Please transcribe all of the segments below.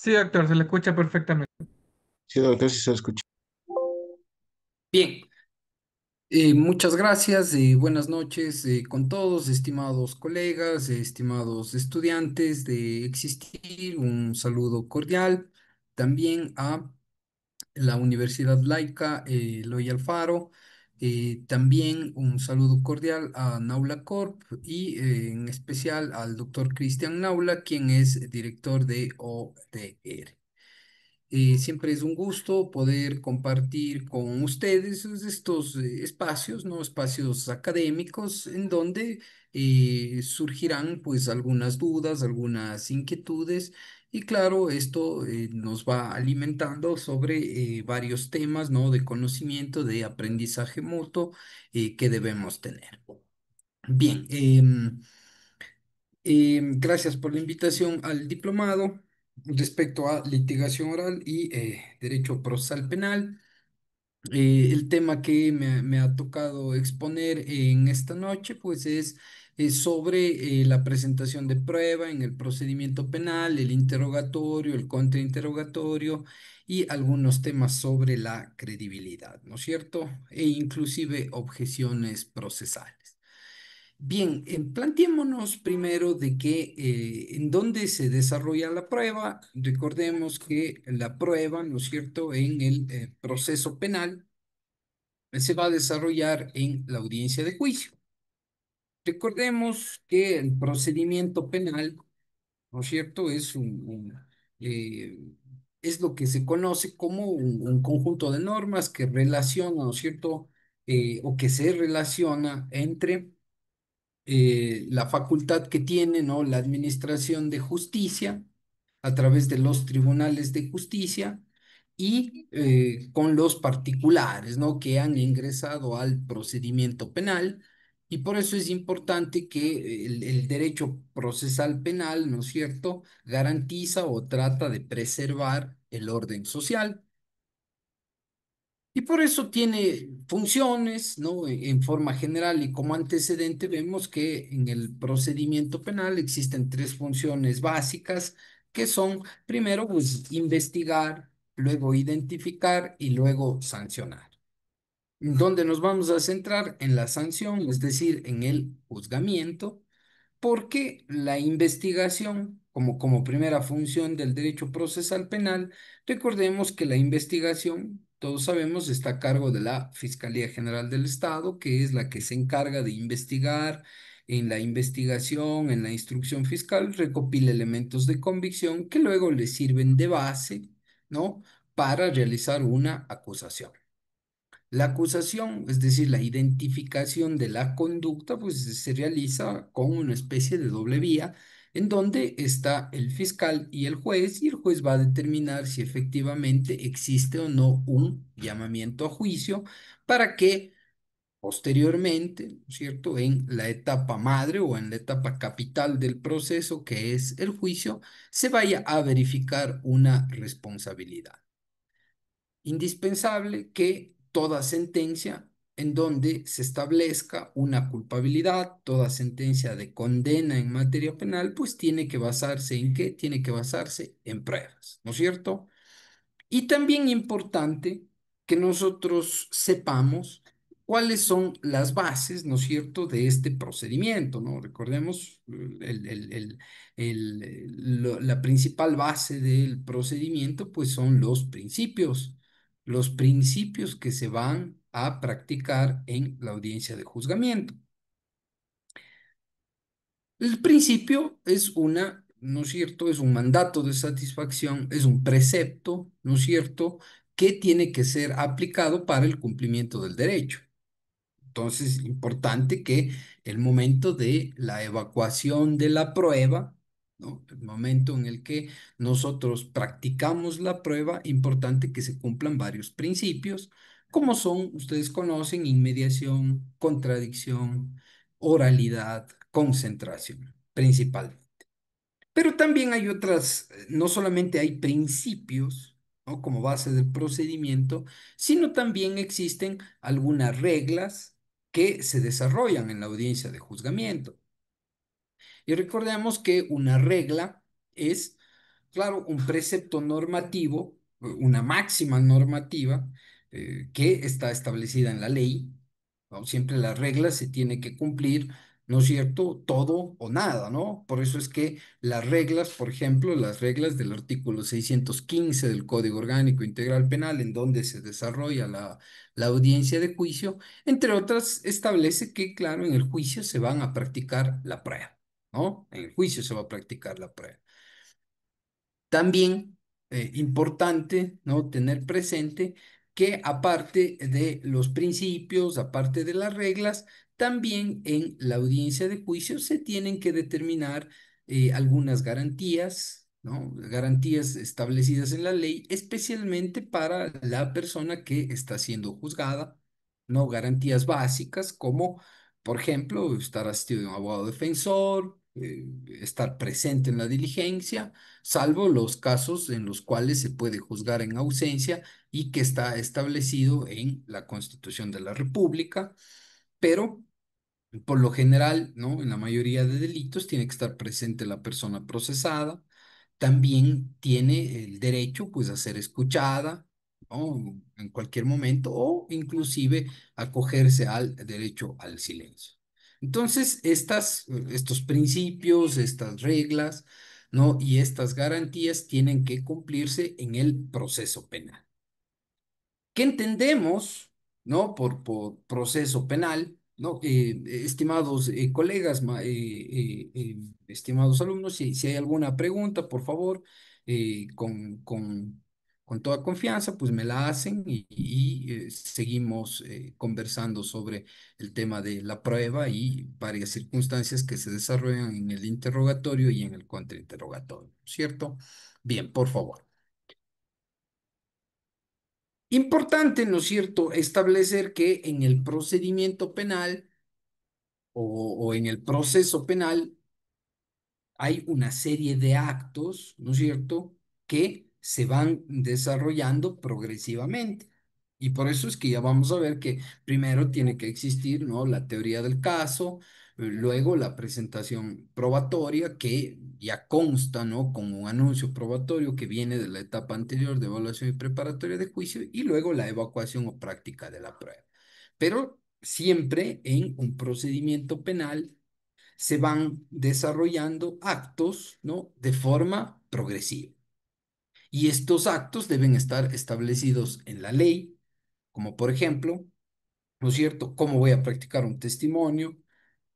Sí, doctor, se le escucha perfectamente. Sí, doctor, sí se escucha. Bien, muchas gracias. Buenas noches con todos, estimados colegas, estimados estudiantes de Existir. Un saludo cordial también a la Universidad Laica Eloy Alfaro. También un saludo cordial a Naula Corp y en especial al doctor Cristian Naula, quien es director de ODR. Siempre es un gusto poder compartir con ustedes estos espacios, ¿no? Espacios académicos en donde surgirán pues algunas dudas, algunas inquietudes y claro, esto nos va alimentando sobre varios temas, ¿no? De conocimiento, de aprendizaje mutuo que debemos tener. Bien, gracias por la invitación al diplomado respecto a litigación oral y derecho procesal penal. El tema que me ha tocado exponer en esta noche, pues es sobre la presentación de prueba en el procedimiento penal, el interrogatorio, el contrainterrogatorio y algunos temas sobre la credibilidad, ¿no es cierto? E inclusive objeciones procesales. Bien, planteémonos primero de que en dónde se desarrolla la prueba. Recordemos que la prueba, ¿no es cierto?, en el proceso penal se va a desarrollar en la audiencia de juicio. Recordemos que el procedimiento penal, ¿no es cierto?, eh, es lo que se conoce como un conjunto de normas que relaciona, ¿no es cierto?, o que se relaciona entre la facultad que tiene, ¿no? La Administración de Justicia a través de los tribunales de justicia y con los particulares, ¿no? Que han ingresado al procedimiento penal. Y por eso es importante que el derecho procesal penal, ¿no es cierto?, garantiza o trata de preservar el orden social. Y por eso tiene funciones, ¿no? En forma general y como antecedente vemos que en el procedimiento penal existen tres funciones básicas que son, primero, pues investigar, luego identificar y luego sancionar. Donde nos vamos a centrar en la sanción, es decir, en el juzgamiento porque la investigación, como primera función del derecho procesal penal, recordemos que la investigación, todos sabemos, está a cargo de la Fiscalía General del Estado, que es la que se encarga de investigar. En la investigación, en la instrucción fiscal, recopila elementos de convicción que luego le sirven de base, ¿no? Para realizar una acusación. La acusación, es decir, la identificación de la conducta, pues se realiza con una especie de doble vía, en donde está el fiscal y el juez va a determinar si efectivamente existe o no un llamamiento a juicio para que posteriormente, ¿no es cierto?, en la etapa madre o en la etapa capital del proceso, que es el juicio, se vaya a verificar una responsabilidad indispensable que toda sentencia en donde se establezca una culpabilidad, toda sentencia de condena en materia penal, pues tiene que basarse en qué? Tiene que basarse en pruebas, ¿no es cierto? Y también importante que nosotros sepamos cuáles son las bases, ¿no es cierto?, de este procedimiento, ¿no? Recordemos, la principal base del procedimiento, pues son los principios que se van a practicar en la audiencia de juzgamiento. El principio es ¿no es cierto? Es un mandato de satisfacción, es un precepto, ¿no es cierto?, que tiene que ser aplicado para el cumplimiento del derecho. Entonces, importante que el momento de la evacuación de la prueba, ¿no? El momento en el que nosotros practicamos la prueba, importante que se cumplan varios principios, como son, ustedes conocen, inmediación, contradicción, oralidad, concentración, principalmente. Pero también hay otras, no solamente hay principios, ¿no?, como base del procedimiento, sino también existen algunas reglas que se desarrollan en la audiencia de juzgamiento. Y recordemos que una regla es claro, un precepto normativo, una máxima normativa que está establecida en la ley, ¿no? Siempre las reglas se tienen que cumplir, ¿no es cierto? Todo o nada, ¿no? Por eso es que las reglas, por ejemplo, las reglas del artículo 615 del Código Orgánico Integral Penal, en donde se desarrolla la audiencia de juicio, entre otras, establece que, claro, en el juicio se van a practicar la prueba, ¿no? En el juicio se va a practicar la prueba. También importante, ¿no? Tener presente que aparte de los principios, aparte de las reglas, también en la audiencia de juicio se tienen que determinar algunas garantías, ¿no? Garantías establecidas en la ley, especialmente para la persona que está siendo juzgada, ¿no? Garantías básicas como, por ejemplo, estar asistido de un abogado defensor, estar presente en la diligencia, salvo los casos en los cuales se puede juzgar en ausencia y que está establecido en la Constitución de la República, pero por lo general, ¿no? En la mayoría de delitos tiene que estar presente la persona procesada, también tiene el derecho, pues, a ser escuchada, ¿no? En cualquier momento o inclusive acogerse al derecho al silencio. Entonces, estos principios, estas reglas, ¿no? Y estas garantías tienen que cumplirse en el proceso penal. ¿Qué entendemos, ¿no? Por proceso penal, ¿no? Estimados colegas, estimados alumnos, si hay alguna pregunta, por favor, con toda confianza, pues me la hacen y seguimos conversando sobre el tema de la prueba y varias circunstancias que se desarrollan en el interrogatorio y en el contrainterrogatorio, ¿cierto? Bien, por favor. Importante, ¿no es cierto?, establecer que en el procedimiento penal o en el proceso penal hay una serie de actos, ¿no es cierto?, que se van desarrollando progresivamente. Y por eso es que ya vamos a ver que primero tiene que existir, ¿no?, la teoría del caso, luego la presentación probatoria que ya consta, ¿no?, como un anuncio probatorio que viene de la etapa anterior de evaluación y preparatoria de juicio, y luego la evacuación o práctica de la prueba. Pero siempre en un procedimiento penal se van desarrollando actos, ¿no? De forma progresiva. Y estos actos deben estar establecidos en la ley, como por ejemplo, ¿no es cierto?, cómo voy a practicar un testimonio,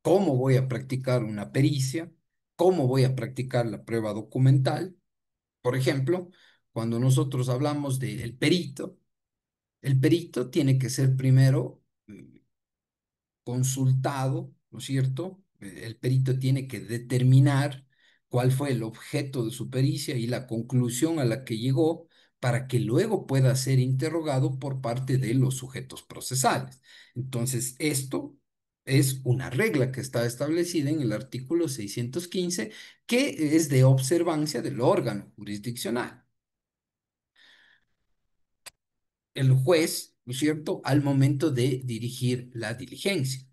cómo voy a practicar una pericia, cómo voy a practicar la prueba documental. Por ejemplo, cuando nosotros hablamos del perito, el perito tiene que ser primero consultado, ¿no es cierto? El perito tiene que determinar cuál fue el objeto de su pericia y la conclusión a la que llegó para que luego pueda ser interrogado por parte de los sujetos procesales. Entonces, esto es una regla que está establecida en el artículo 615, que es de observancia del órgano jurisdiccional. El juez, ¿no es cierto?, al momento de dirigir la diligencia.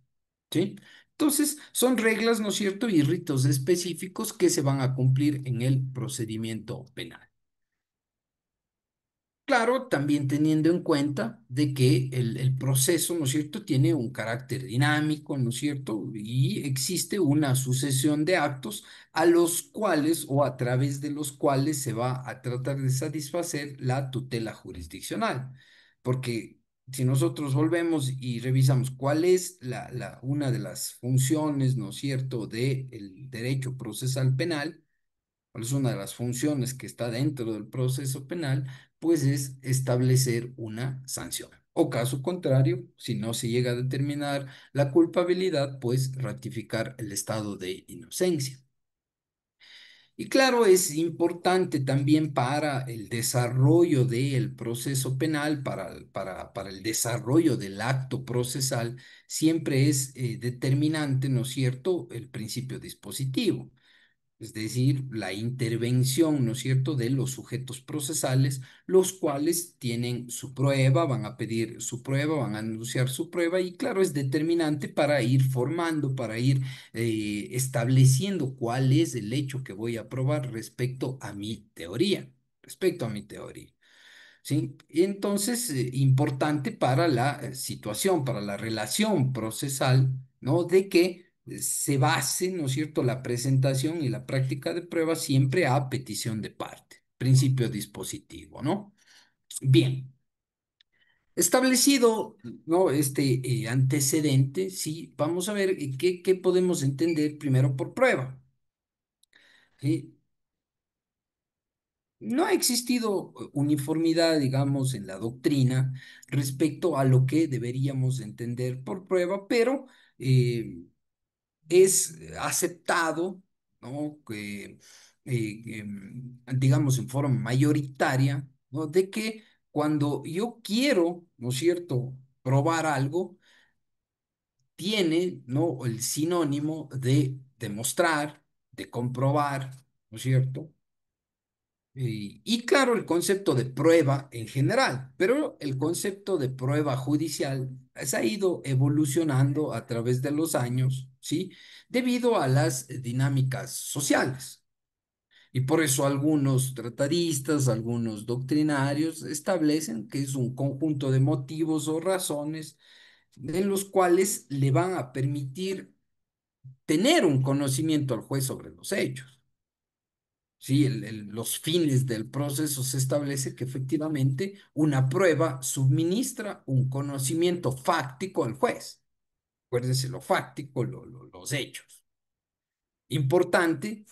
¿Sí? Entonces, son reglas, ¿no es cierto?, y ritos específicos que se van a cumplir en el procedimiento penal. Claro, también teniendo en cuenta de que el proceso, ¿no es cierto?, tiene un carácter dinámico, ¿no es cierto?, y existe una sucesión de actos a los cuales o a través de los cuales se va a tratar de satisfacer la tutela jurisdiccional. Porque si nosotros volvemos y revisamos cuál es una de las funciones, ¿no es cierto?, del derecho procesal penal, cuál es una de las funciones que está dentro del proceso penal, pues es establecer una sanción. O caso contrario, si no se llega a determinar la culpabilidad, pues ratificar el estado de inocencia. Y claro, es importante también para el desarrollo del proceso penal, para el desarrollo del acto procesal, siempre es determinante, ¿no es cierto?, el principio dispositivo. es decir, la intervención, ¿no es cierto?, de los sujetos procesales, los cuales tienen su prueba, van a pedir su prueba, van a anunciar su prueba y claro, es determinante para ir formando, para ir estableciendo cuál es el hecho que voy a probar respecto a mi teoría. ¿Sí? Y entonces, importante para la situación, para la relación procesal, ¿no? De que se base, ¿no es cierto?, la presentación y la práctica de pruebas siempre a petición de parte, principio dispositivo, ¿no? Bien, establecido, ¿no?, este antecedente, sí, vamos a ver qué podemos entender primero por prueba, ¿sí? No ha existido uniformidad, digamos, en la doctrina respecto a lo que deberíamos entender por prueba, pero eh, es aceptado, ¿no?, digamos, en forma mayoritaria, ¿no?, de que cuando yo quiero, ¿no es cierto?, probar algo, tiene, ¿no?, el sinónimo de demostrar, de comprobar, ¿no es cierto? Y claro, el concepto de prueba en general, pero el concepto de prueba judicial se ha ido evolucionando a través de los años, ¿sí? Debido a las dinámicas sociales. Y por eso algunos tratadistas, algunos doctrinarios establecen que es un conjunto de motivos o razones en los cuales le van a permitir tener un conocimiento al juez sobre los hechos. Sí, los fines del proceso se establece que efectivamente una prueba suministra un conocimiento fáctico al juez. Acuérdense, lo fáctico, los hechos. Importante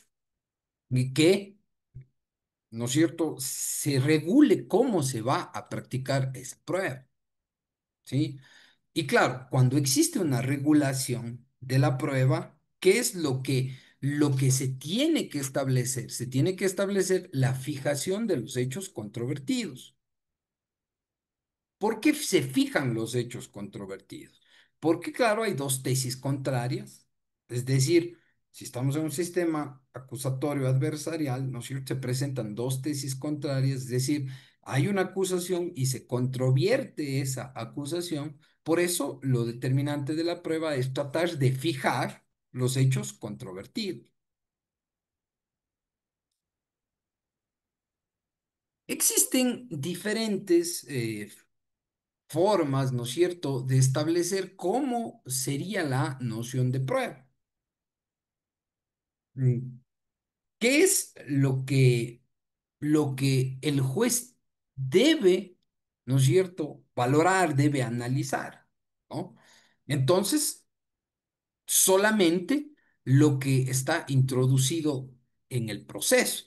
que, ¿no es cierto?, se regule cómo se va a practicar esa prueba. ¿Sí? Y claro, cuando existe una regulación de la prueba, ¿qué es lo que se tiene que establecer? Se tiene que establecer la fijación de los hechos controvertidos. ¿Por qué se fijan los hechos controvertidos? Porque, claro, hay dos tesis contrarias. Es decir, si estamos en un sistema acusatorio adversarial, ¿no es cierto?, se presentan dos tesis contrarias, es decir, hay una acusación y se controvierte esa acusación. Por eso, lo determinante de la prueba es tratar de fijar los hechos controvertidos. Existen diferentes formas, ¿no es cierto?, de establecer cómo sería la noción de prueba. Mm, ¿Qué es lo que el juez debe, ¿no es cierto?, valorar, debe analizar, ¿no? Entonces, solamente lo que está introducido en el proceso,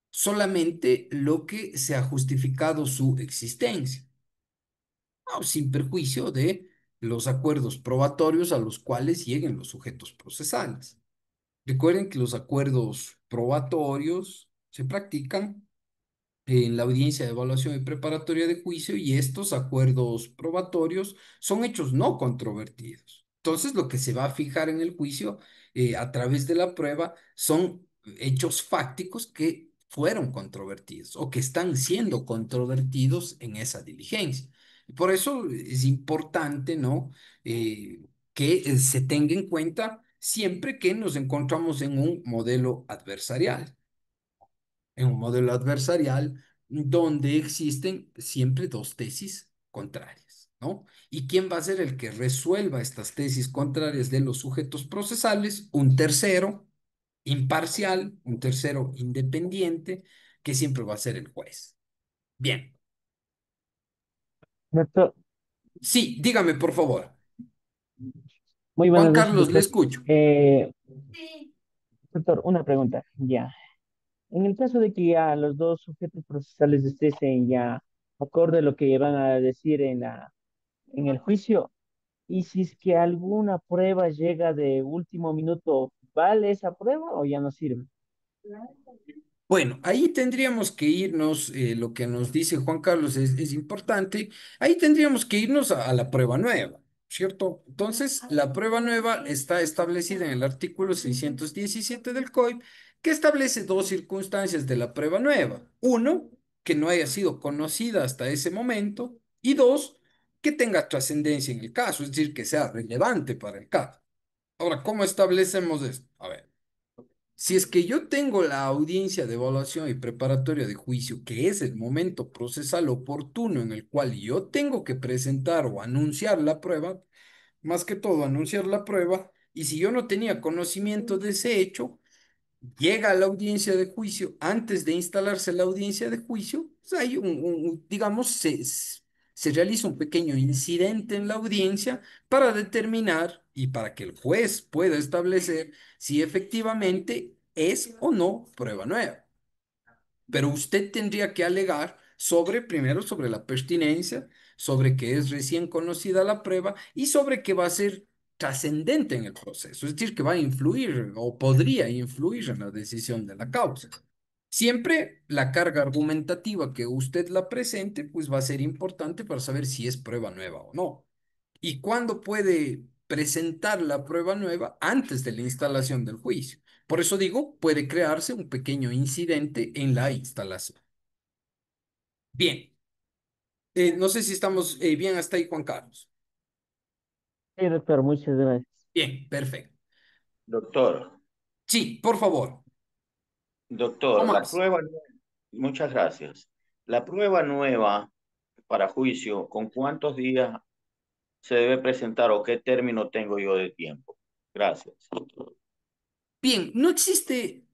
solamente lo que se ha justificado su existencia. No, sin perjuicio de los acuerdos probatorios a los cuales lleguen los sujetos procesales. Recuerden que los acuerdos probatorios se practican en la audiencia de evaluación y preparatoria de juicio y estos acuerdos probatorios son hechos no controvertidos. Entonces, lo que se va a fijar en el juicio a través de la prueba son hechos fácticos que fueron controvertidos o que están siendo controvertidos en esa diligencia. Y por eso es importante, ¿no?, que se tenga en cuenta siempre que nos encontramos en un modelo adversarial, donde existen siempre dos tesis contrarias, ¿no? ¿Y quién va a ser el que resuelva estas tesis contrarias de los sujetos procesales? Un tercero imparcial, un tercero independiente, que siempre va a ser el juez. Bien. Doctor, Sí, dígame, por favor. muy Juan buenas noches, Carlos, le doctor. escucho. Doctor, una pregunta, ya. En el caso de que ya los dos sujetos procesales estén ya acorde a lo que van a decir en el juicio, y si es que alguna prueba llega de último minuto, ¿vale esa prueba o ya no sirve? Bueno, ahí tendríamos que irnos, lo que nos dice Juan Carlos es importante, ahí tendríamos que irnos a la prueba nueva. ¿cierto? Entonces, la prueba nueva está establecida en el artículo 617 del COIP, que establece dos circunstancias de la prueba nueva. Uno, que no haya sido conocida hasta ese momento, y dos, que tenga trascendencia en el caso, es decir, que sea relevante para el caso. Ahora, ¿cómo establecemos esto? A ver. Si es que yo tengo la audiencia de evaluación y preparatoria de juicio, que es el momento procesal oportuno en el cual yo tengo que presentar o anunciar la prueba, más que todo anunciar la prueba, y si yo no tenía conocimiento de ese hecho, llega a la audiencia de juicio, antes de instalarse la audiencia de juicio, pues hay digamos, se realiza un pequeño incidente en la audiencia para determinar y para que el juez pueda establecer si efectivamente es o no prueba nueva. Pero usted tendría que alegar sobre, primero, sobre la pertinencia, sobre que es recién conocida la prueba y sobre que va a ser trascendente en el proceso, es decir, que va a influir o podría influir en la decisión de la causa. Siempre la carga argumentativa que usted la presente, pues va a ser importante para saber si es prueba nueva o no. ¿Y cuándo puede presentar la prueba nueva? Antes de la instalación del juicio. Por eso digo, puede crearse un pequeño incidente en la instalación. Bien, no sé si estamos bien hasta ahí, Juan Carlos. Sí, doctor, muchas gracias. Bien, perfecto. Doctor, Sí, por favor, doctor, Tomás. muchas gracias. La prueba nueva para juicio, ¿con cuántos días se debe presentar o qué término tengo yo de tiempo? Gracias. Bien, no existe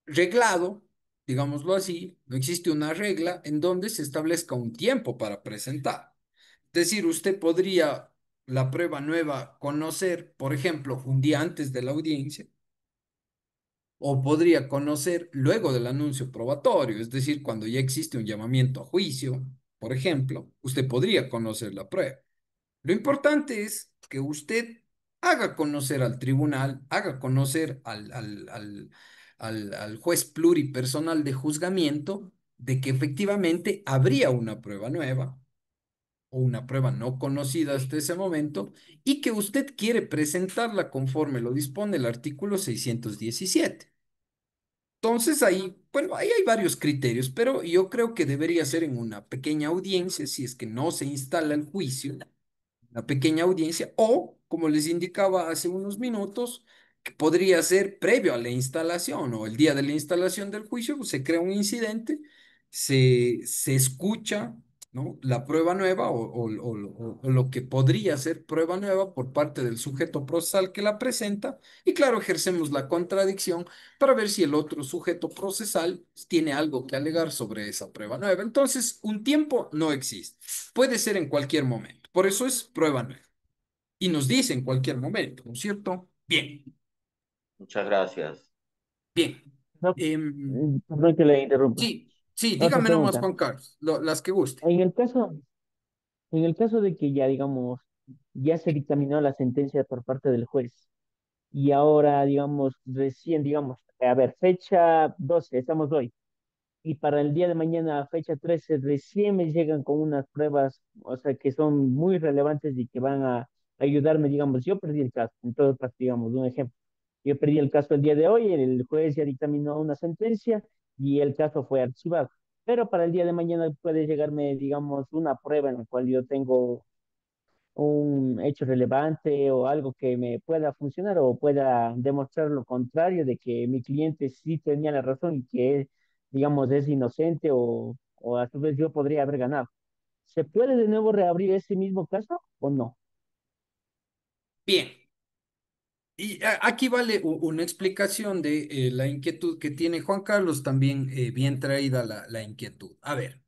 reglado, digámoslo así, no existe una regla en donde se establezca un tiempo para presentar. Es decir, usted podría la prueba nueva conocer, por ejemplo, un día antes de la audiencia, o podría conocer luego del anuncio probatorio, es decir, cuando ya existe un llamamiento a juicio, por ejemplo, usted podría conocer la prueba. Lo importante es que usted haga conocer al tribunal, haga conocer al juez pluripersonal de juzgamiento de que efectivamente habría una prueba nueva o una prueba no conocida hasta ese momento y que usted quiere presentarla conforme lo dispone el artículo 617. Entonces ahí, bueno, ahí hay varios criterios, pero yo creo que debería ser en una pequeña audiencia si es que no se instala el juicio, una pequeña audiencia, o, como les indicaba hace unos minutos, que podría ser previo a la instalación o el día de la instalación del juicio, pues, se crea un incidente, se escucha, ¿no? La prueba nueva o lo que podría ser prueba nueva por parte del sujeto procesal que la presenta, y claro, ejercemos la contradicción para ver si el otro sujeto procesal tiene algo que alegar sobre esa prueba nueva. Entonces, un tiempo no existe. Puede ser en cualquier momento. Por eso es prueba nueva. Y nos dice en cualquier momento, ¿no es cierto? Bien, Muchas gracias. bien. No, Em, perdón que le interrumpa. sí, sí, Otra dígame nomás, pregunta. Juan Carlos, las que guste. En el caso, en el caso de que ya, digamos, ya se dictaminó la sentencia por parte del juez y ahora, digamos, recién, digamos, a ver, fecha 12 estamos hoy, y para el día de mañana, fecha 13 recién me llegan con unas pruebas, o sea, que son muy relevantes y que van a ayudarme, digamos, yo perdí el caso, en todo caso, digamos, un ejemplo. Yo perdí el caso el día de hoy, el juez ya dictaminó una sentencia y el caso fue archivado. Pero para el día de mañana puede llegarme, digamos, una prueba en la cual yo tengo un hecho relevante o algo que me pueda funcionar o pueda demostrar lo contrario de que mi cliente sí tenía la razón y que, digamos, es inocente o a su vez yo podría haber ganado. ¿Se puede de nuevo reabrir ese mismo caso o no? Bien. Y aquí vale una explicación de la inquietud que tiene Juan Carlos, también bien traída la inquietud. A ver,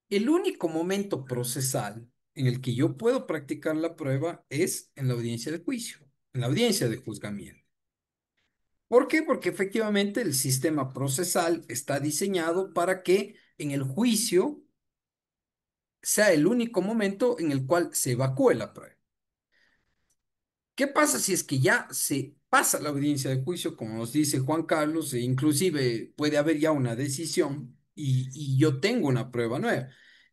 el único momento procesal en el que yo puedo practicar la prueba es en la audiencia de juicio, en la audiencia de juzgamiento. ¿Por qué? Porque efectivamente el sistema procesal está diseñado para que en el juicio sea el único momento en el cual se evacúe la prueba. ¿Qué pasa si es que ya se pasa la audiencia de juicio, como nos dice Juan Carlos, e inclusive puede haber ya una decisión y yo tengo una prueba nueva?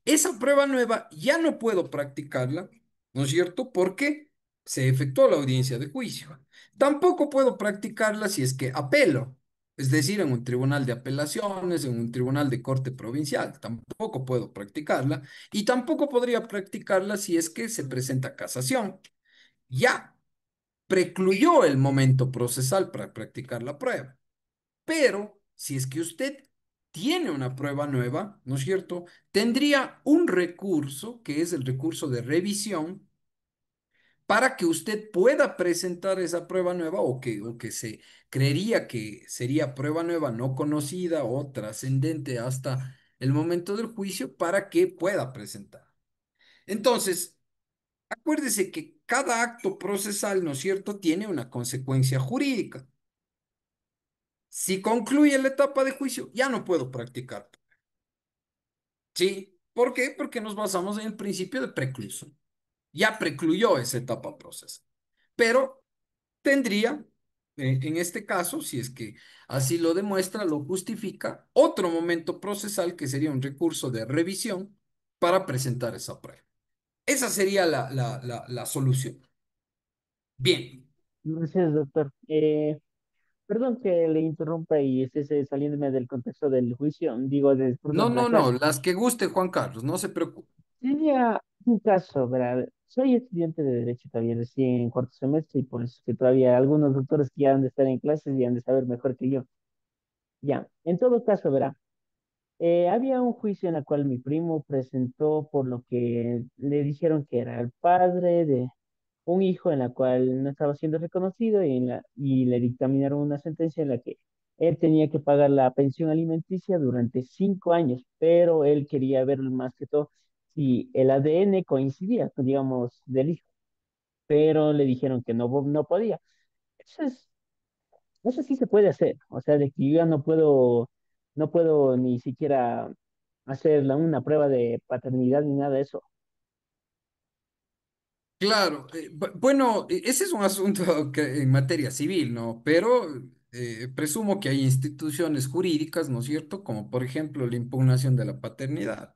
Esa prueba nueva ya no puedo practicarla ¿no es cierto? Porque se efectuó la audiencia de juicio. Tampoco puedo practicarla si es que apelo, es decir, en un tribunal de apelaciones, en un tribunal de corte provincial. Tampoco puedo practicarla y tampoco podría practicarla si es que se presenta casación. Ya precluyó el momento procesal para practicar la prueba. Pero si es que usted tiene una prueba nueva, ¿no es cierto? Tendría un recurso, que es el recurso de revisión, para que usted pueda presentar esa prueba nueva o que se creería que sería prueba nueva no conocida o trascendente hasta el momento del juicio para que pueda presentar. Entonces, acuérdese que cada acto procesal, ¿no es cierto?, tiene una consecuencia jurídica. Si concluye la etapa de juicio, ya no puedo practicar. ¿Sí? ¿Por qué? Porque nos basamos en el principio de preclusión. Ya precluyó esa etapa procesal. Pero tendría, en este caso, si es que así lo demuestra, lo justifica, otro momento procesal que sería un recurso de revisión para presentar esa prueba. Esa sería la solución. Bien. Gracias, doctor. Perdón que le interrumpa y esté saliéndome del contexto del juicio, digo, No, perdón, la no, no, clase. las que guste, Juan Carlos, no se preocupe. Tenía un caso, ¿verdad? Soy estudiante de Derecho todavía, recién en cuarto semestre, y por eso es que todavía algunos doctores que ya han de estar en clases y han de saber mejor que yo. Ya, en todo caso, verá, había un juicio en el cual mi primo presentó por lo que le dijeron que era el padre de un hijo en la cual no estaba siendo reconocido y le dictaminaron una sentencia en la que él tenía que pagar la pensión alimenticia durante 5 años, pero él quería ver más que todo si el ADN coincidía, digamos, del hijo, pero le dijeron que no podía. Eso es, eso sí se puede hacer, o sea, de que yo ya no puedo ni siquiera hacer una prueba de paternidad ni nada de eso. Claro, bueno, ese es un asunto que, en materia civil, ¿no? Pero presumo que hay instituciones jurídicas, ¿no es cierto? Como por ejemplo la impugnación de la paternidad.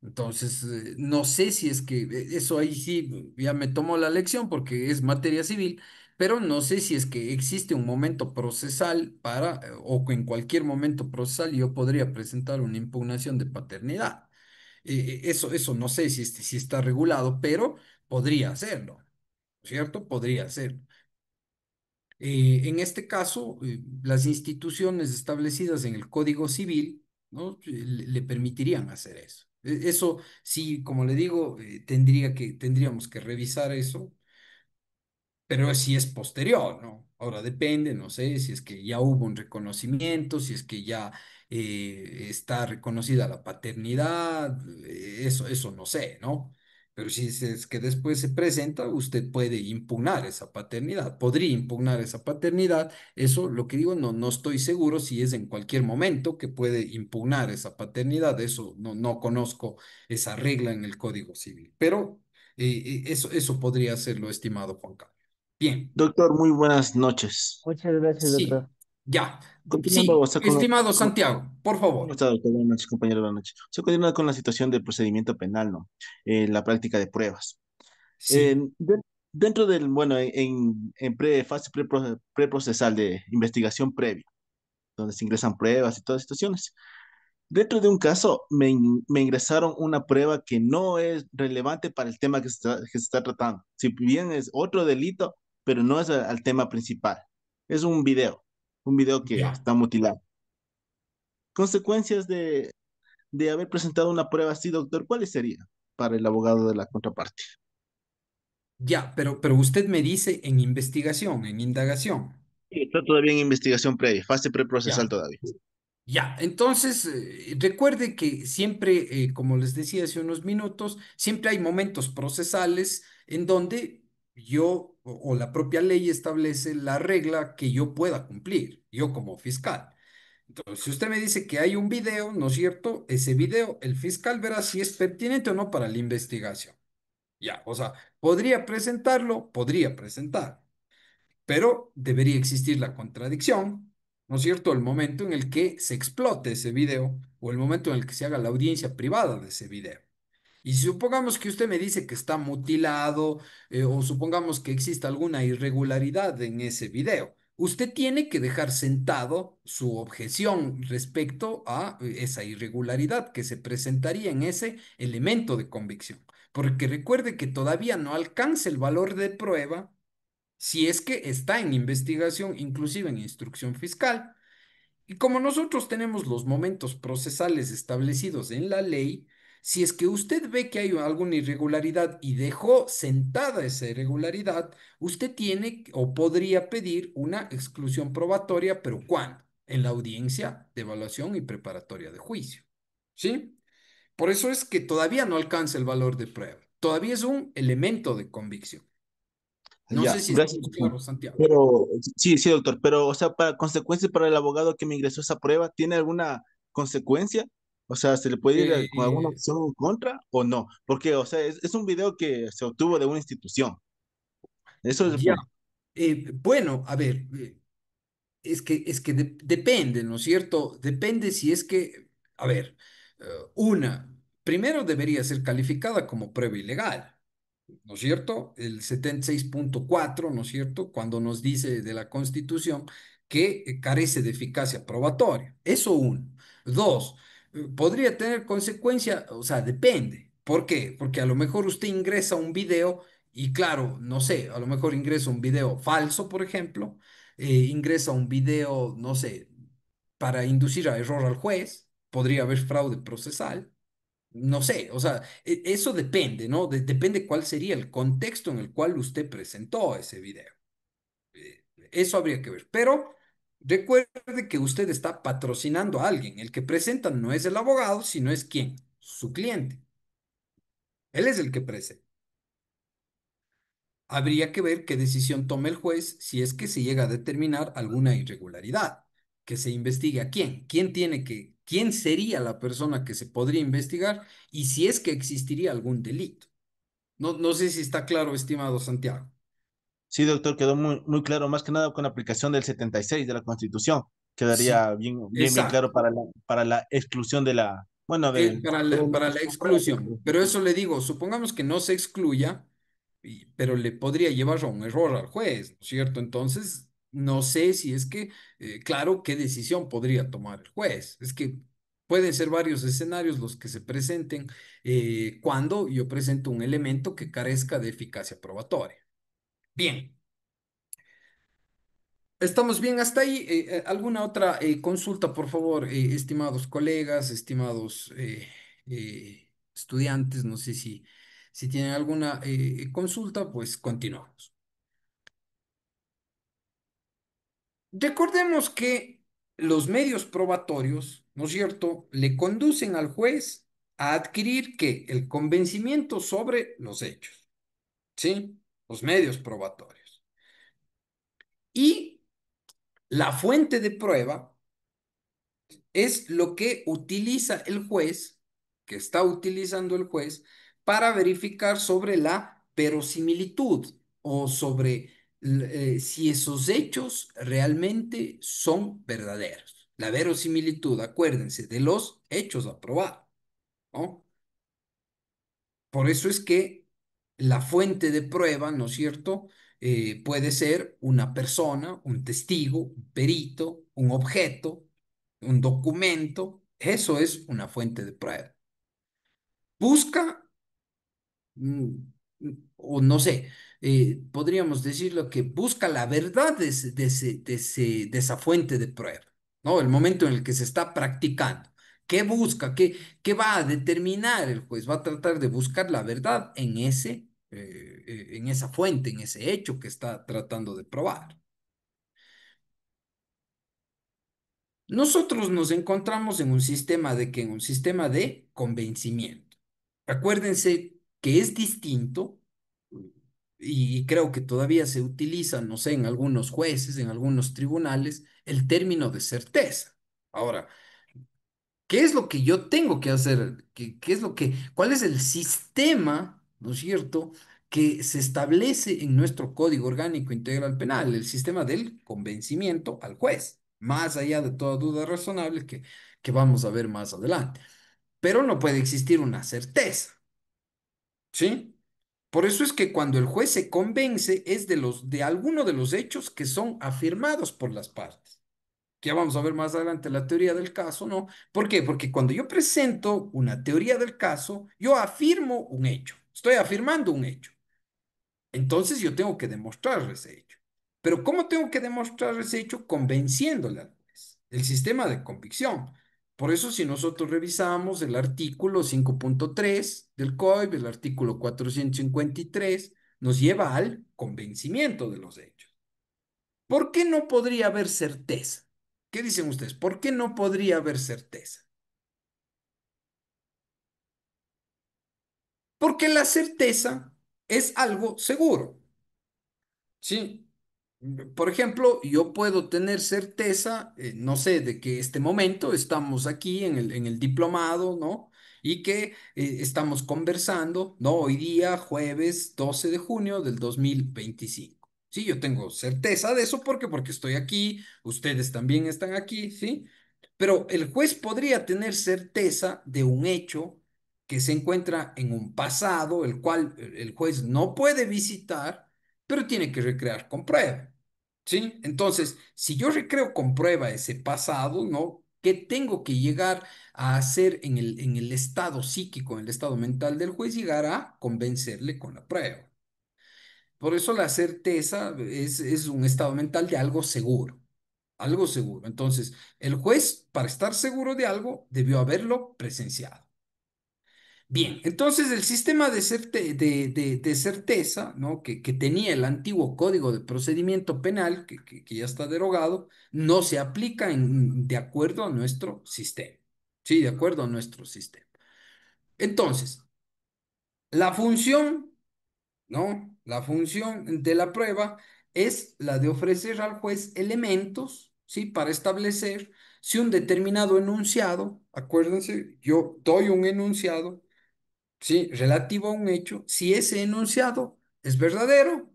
Entonces, no sé si es que eso ahí sí ya me tomó la lección porque es materia civil, pero no sé si es que existe un momento procesal para, o que en cualquier momento procesal yo podría presentar una impugnación de paternidad. Eso no sé si está regulado, pero podría hacerlo, ¿cierto? Podría hacerlo. En este caso, las instituciones establecidas en el Código Civil, ¿no? Le permitirían hacer eso. Eso sí, como le digo, tendríamos que revisar eso, pero si es posterior, ¿no? Ahora depende, no sé, si es que ya hubo un reconocimiento, si es que ya está reconocida la paternidad, eso no sé, ¿no? Pero si es que después se presenta, usted puede impugnar esa paternidad, podría impugnar esa paternidad. Eso, lo que digo, no estoy seguro si es en cualquier momento que puede impugnar esa paternidad. Eso no conozco esa regla en el Código Civil, pero eso podría ser lo estimado Juan Carlos. Bien, Doctor, muy buenas noches. Muchas gracias, doctor. sí, ya, Continuando, o sí, sea, estimado Santiago, por ¿cómo favor. está, doctor? Buenas noches, compañero, buenas noches. O sea, continuando con la situación del procedimiento penal, ¿no? La práctica de pruebas. Sí, Dentro del, bueno, fase preprocesal de investigación previa, donde se ingresan pruebas y todas las situaciones. Dentro de un caso, me ingresaron una prueba que no es relevante para el tema que se está tratando. Si bien es otro delito, pero no es al tema principal. Es un video que ya, está mutilado. Consecuencias de haber presentado una prueba así, doctor, ¿cuáles serían para el abogado de la contraparte? ya, pero usted me dice en investigación, en indagación. Sí, está todavía en investigación previa, fase preprocesal Ya, todavía. ya. Entonces, recuerde que siempre, como les decía hace unos minutos, siempre hay momentos procesales en donde yo o la propia ley establece la regla que yo pueda cumplir, yo como fiscal. Entonces, si usted me dice que hay un video, ¿no es cierto? Ese video, el fiscal verá si es pertinente o no para la investigación. Ya, o sea, podría presentarlo, podría presentar, pero debería existir la contradicción, ¿no es cierto? El momento en el que se explote ese video o el momento en el que se haga la audiencia privada de ese video. Y si supongamos que usted me dice que está mutilado, o supongamos que existe alguna irregularidad en ese video, usted tiene que dejar sentado su objeción respecto a esa irregularidad que se presentaría en ese elemento de convicción. Porque recuerde que todavía no alcanza el valor de prueba si es que está en investigación, inclusive en instrucción fiscal. Y como nosotros tenemos los momentos procesales establecidos en la ley, si es que usted ve que hay alguna irregularidad y dejó sentada esa irregularidad, usted tiene o podría pedir una exclusión probatoria, pero ¿cuándo? En la audiencia de evaluación y preparatoria de juicio. ¿Sí? Por eso es que todavía no alcanza el valor de prueba. Todavía es un elemento de convicción. No sé Ya, si gracias, estamos doctor. claros, Santiago. Pero, sí, sí, doctor, pero, o sea, para consecuencias para el abogado que me ingresó esa prueba, ¿tiene alguna consecuencia? O sea, ¿se le puede ir con alguna Eh, acción en contra o no? Porque, o sea, es un video que se obtuvo de una institución. Eso es el ya. punto. Bueno, a ver, depende, ¿no es cierto? Depende si es que, a ver, eh, una, primero debería ser calificada como prueba ilegal. ¿No es cierto? El 76.4, ¿no es cierto? Cuando nos dice de la Constitución que carece de eficacia probatoria. Eso uno. Dos, podría tener consecuencia, o sea, depende. ¿Por qué? Porque a lo mejor usted ingresa un video y claro, no sé, a lo mejor ingresa un video falso, por ejemplo, ingresa un video, no sé, para inducir a error al juez, podría haber fraude procesal. No sé, o sea, eso depende, ¿no? Depende cuál sería el contexto en el cual usted presentó ese video. Eso habría que ver. Pero recuerde que usted está patrocinando a alguien. El que presenta no es el abogado, sino es quién, su cliente. Él es el que presenta. Habría que ver qué decisión toma el juez si es que se llega a determinar alguna irregularidad, que se investigue a quién sería la persona que se podría investigar y si es que existiría algún delito. No sé si está claro, estimado Santiago. Sí, doctor, quedó muy, muy claro, más que nada con la aplicación del 76 de la Constitución. Sí, Quedaría bien, bien, bien exacto. claro para la exclusión de la, bueno, Para la exclusión. Pero eso le digo, supongamos que no se excluya, pero le podría llevar a un error al juez, ¿no es cierto? Entonces, no sé si es que, claro, qué decisión podría tomar el juez. Es que pueden ser varios escenarios los que se presenten cuando yo presento un elemento que carezca de eficacia probatoria. Bien. Estamos bien hasta ahí. ¿Alguna otra consulta, por favor, estimados colegas, estimados estudiantes? No sé si tienen alguna consulta, pues continuamos. Recordemos que los medios probatorios, ¿no es cierto?, le conducen al juez a adquirir que el convencimiento sobre los hechos, ¿sí? Los medios probatorios. Y la fuente de prueba es lo que utiliza el juez, que está utilizando el juez, para verificar sobre la verosimilitud o sobre si esos hechos realmente son verdaderos. La verosimilitud, acuérdense, de los hechos a probar, ¿no? Por eso es que la fuente de prueba, ¿no es cierto? Puede ser una persona, un testigo, un perito, un objeto, un documento. Eso es una fuente de prueba. Busca, mm, o no sé, podríamos decirlo que busca la verdad de esa fuente de prueba, ¿no? El momento en el que se está practicando. ¿Qué busca? ¿Qué va a determinar el juez? Va a tratar de buscar la verdad en esa fuente, en ese hecho que está tratando de probar. Nosotros nos encontramos en un sistema en un sistema de convencimiento. Acuérdense que es distinto y creo que todavía se utiliza, no sé, en algunos jueces, en algunos tribunales, el término de certeza. Ahora, ¿qué es lo que yo tengo que hacer? ¿Cuál es el sistema, ¿no es cierto?, que se establece en nuestro Código Orgánico Integral Penal, el sistema del convencimiento al juez, más allá de toda duda razonable que vamos a ver más adelante. Pero no puede existir una certeza. ¿sí? Por eso es que cuando el juez se convence es de alguno de los hechos que son afirmados por las partes. Que ya vamos a ver más adelante la teoría del caso, ¿no? ¿Por qué? Porque cuando yo presento una teoría del caso, yo afirmo un hecho, estoy afirmando un hecho. Entonces yo tengo que demostrar ese hecho. Pero ¿cómo tengo que demostrar ese hecho? Convenciéndole al juez. El sistema de convicción. Por eso si nosotros revisamos el artículo 5.3 del COIP, el artículo 453, nos lleva al convencimiento de los hechos. ¿Por qué no podría haber certeza? ¿Qué dicen ustedes? ¿Por qué no podría haber certeza? Porque la certeza es algo seguro. Sí. Por ejemplo, yo puedo tener certeza, no sé, de que este momento estamos aquí en el diplomado, ¿no? Y que estamos conversando, ¿no? Hoy día, jueves 12 de junio del 2025. Sí, yo tengo certeza de eso porque estoy aquí, ustedes también están aquí, ¿sí? Pero el juez podría tener certeza de un hecho que se encuentra en un pasado, el cual el juez no puede visitar, pero tiene que recrear con prueba. ¿Sí? Entonces, si yo recreo con prueba ese pasado, ¿no? ¿Qué tengo que llegar a hacer en el estado psíquico, en el estado mental del juez? Llegar a convencerle con la prueba. Por eso la certeza es un estado mental de algo seguro, algo seguro. Entonces, el juez, para estar seguro de algo, debió haberlo presenciado. Bien, entonces el sistema de certeza, ¿no? que tenía el antiguo Código de Procedimiento Penal, que ya está derogado, no se aplica de acuerdo a nuestro sistema. Sí, de acuerdo a nuestro sistema. Entonces, la función, ¿no? La función de la prueba es la de ofrecer al juez elementos, ¿sí? Para establecer si un determinado enunciado, acuérdense, yo doy un enunciado, ¿sí? Relativo a un hecho, si ese enunciado es verdadero,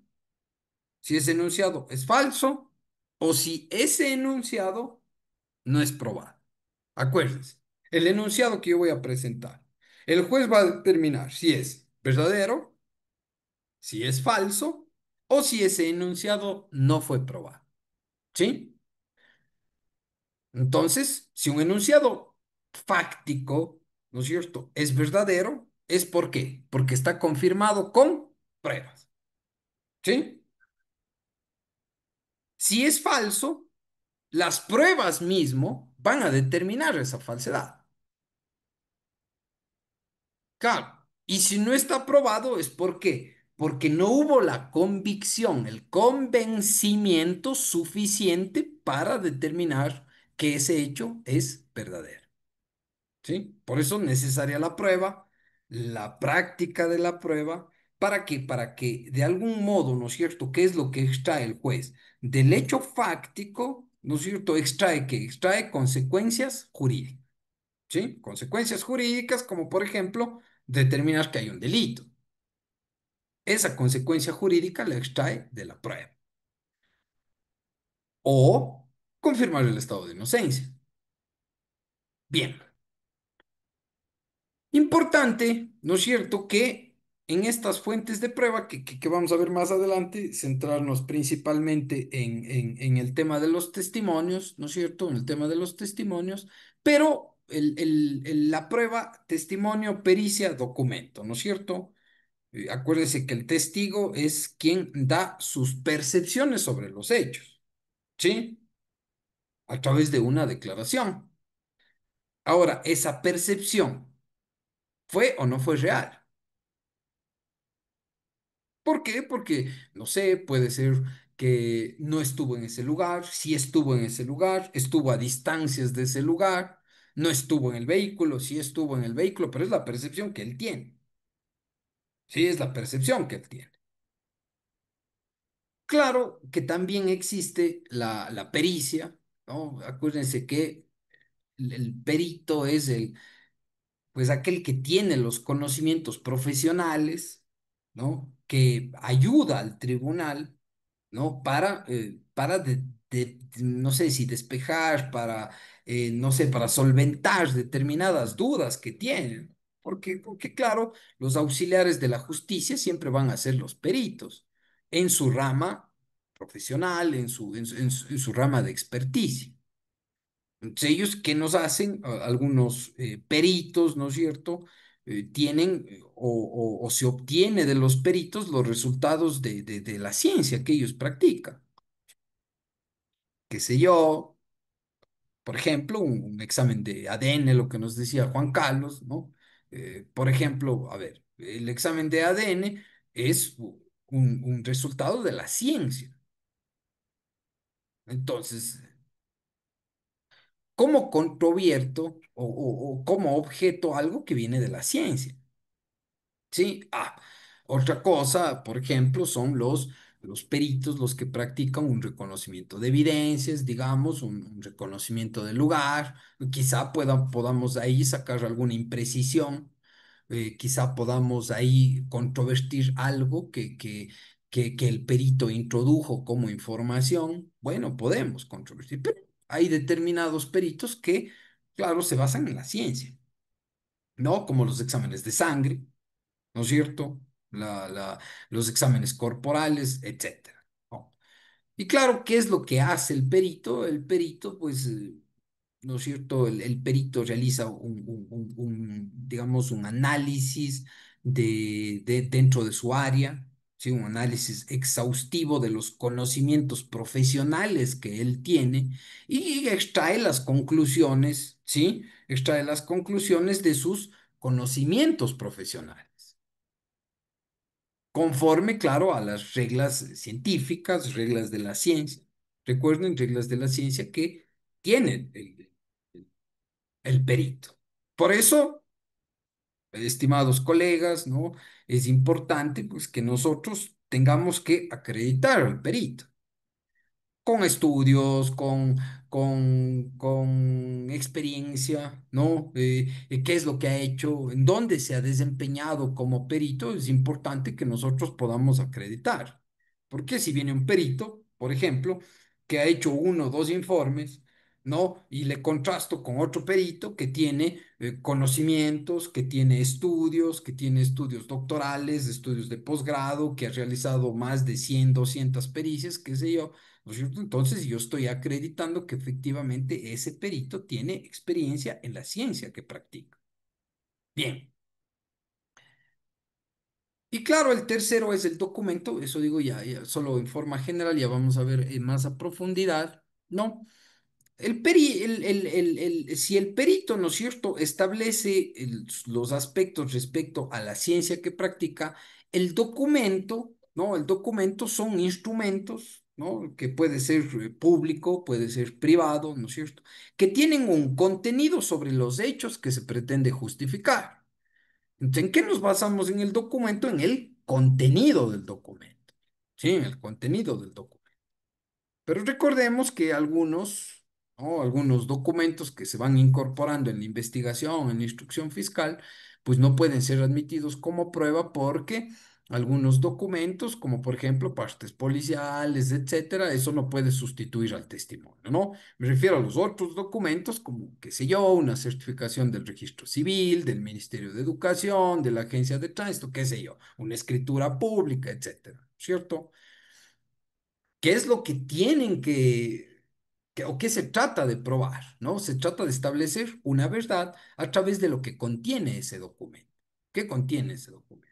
si ese enunciado es falso o si ese enunciado no es probado. Acuérdense, el enunciado que yo voy a presentar, el juez va a determinar si es verdadero, si es falso o si ese enunciado no fue probado. ¿Sí? Entonces, si un enunciado fáctico, ¿no es cierto?, es verdadero, ¿es por qué? Porque está confirmado con pruebas. ¿Sí? Si es falso, las pruebas mismo van a determinar esa falsedad. Claro. Y si no está probado, ¿es por qué? Porque no hubo la convicción, el convencimiento suficiente para determinar que ese hecho es verdadero. ¿Sí? Por eso es necesaria la prueba, la práctica de la prueba, para que de algún modo, ¿no es cierto?, ¿qué es lo que extrae el juez? Del hecho fáctico, ¿no es cierto?, extrae qué, extrae consecuencias jurídicas, ¿sí? Consecuencias jurídicas como, por ejemplo, determinar que hay un delito. Esa consecuencia jurídica la extrae de la prueba. O confirmar el estado de inocencia. Bien. Importante, ¿no es cierto?, que en estas fuentes de prueba que vamos a ver más adelante, centrarnos principalmente en el tema de los testimonios, ¿no es cierto?, en el tema de los testimonios, pero la prueba, testimonio, pericia, documento, ¿no es cierto? Acuérdese que el testigo es quien da sus percepciones sobre los hechos, ¿sí? A través de una declaración. Ahora, esa percepción, ¿fue o no fue real? ¿Por qué? Porque, no sé, puede ser que no estuvo en ese lugar, sí estuvo en ese lugar, estuvo a distancias de ese lugar, no estuvo en el vehículo, sí estuvo en el vehículo, pero es la percepción que él tiene. Sí, es la percepción que él tiene. Claro que también existe la pericia, ¿no? Acuérdense que el perito es pues aquel que tiene los conocimientos profesionales, ¿no? Que ayuda al tribunal, ¿no? Para no sé si despejar, para, no sé, para solventar determinadas dudas que tienen. Porque claro, los auxiliares de la justicia siempre van a ser los peritos en su rama profesional, en su rama de experticia. Entonces, ellos, ¿qué nos hacen? Algunos peritos, ¿no es cierto? Tienen o se obtiene de los peritos los resultados de la ciencia que ellos practican. Qué sé yo, por ejemplo, un examen de ADN, lo que nos decía Juan Carlos, ¿no? Por ejemplo, a ver, el examen de ADN es un resultado de la ciencia. Entonces, ¿cómo controvierto o cómo objeto algo que viene de la ciencia? ¿Sí? Otra cosa, por ejemplo, son los peritos los que practican un reconocimiento de evidencias, digamos, un reconocimiento del lugar. Quizá podamos ahí sacar alguna imprecisión, quizá podamos ahí controvertir algo que el perito introdujo como información. Bueno, podemos controvertir, pero hay determinados peritos que, claro, se basan en la ciencia, ¿no? Como los exámenes de sangre, ¿no es cierto? La, la- los exámenes corporales, etcétera, ¿no? Y claro, ¿qué es lo que hace el perito? El perito, pues, ¿no es cierto? El perito realiza digamos, un análisis dentro de su área, ¿sí? Un análisis exhaustivo de los conocimientos profesionales que él tiene y extrae las conclusiones, ¿sí? Extrae las conclusiones de sus conocimientos profesionales conforme, claro, a las reglas científicas, reglas de la ciencia. Recuerden, reglas de la ciencia que tiene el perito. Por eso, estimados colegas, ¿no? Es importante, pues, que nosotros tengamos que acreditar al perito con estudios, con experiencia, ¿no? ¿Qué es lo que ha hecho? ¿En dónde se ha desempeñado como perito? Es importante que nosotros podamos acreditar. Porque si viene un perito, por ejemplo, que ha hecho uno o dos informes, ¿no? Y le contrasto con otro perito que tiene conocimientos, que tiene estudios doctorales, estudios de posgrado, que ha realizado más de 100, 200 pericias, qué sé yo, ¿no es cierto? Entonces yo estoy acreditando que efectivamente ese perito tiene experiencia en la ciencia que practica. Bien. Y claro, el tercero es el documento, eso digo ya solo en forma general, ya vamos a ver más a profundidad, ¿no? Si el perito, ¿no es cierto?, establece los aspectos respecto a la ciencia que practica, el documento, ¿no? El documento son instrumentos, ¿no? Que puede ser público, puede ser privado, ¿no es cierto?, que tienen un contenido sobre los hechos que se pretende justificar. Entonces, ¿en qué nos basamos en el documento? En el contenido del documento, ¿sí? En el contenido del documento. Pero recordemos que algunos, ¿no? Algunos documentos que se van incorporando en la investigación, en la instrucción fiscal, pues no pueden ser admitidos como prueba porque algunos documentos, como por ejemplo partes policiales, etcétera, eso no puede sustituir al testimonio, ¿no? Me refiero a los otros documentos, como, qué sé yo, una certificación del registro civil, del Ministerio de Educación, de la Agencia de Tránsito, qué sé yo, una escritura pública, etcétera, ¿cierto? ¿Qué es lo que tienen o qué se trata de probar, ¿no? Se trata de establecer una verdad a través de lo que contiene ese documento. ¿Qué contiene ese documento?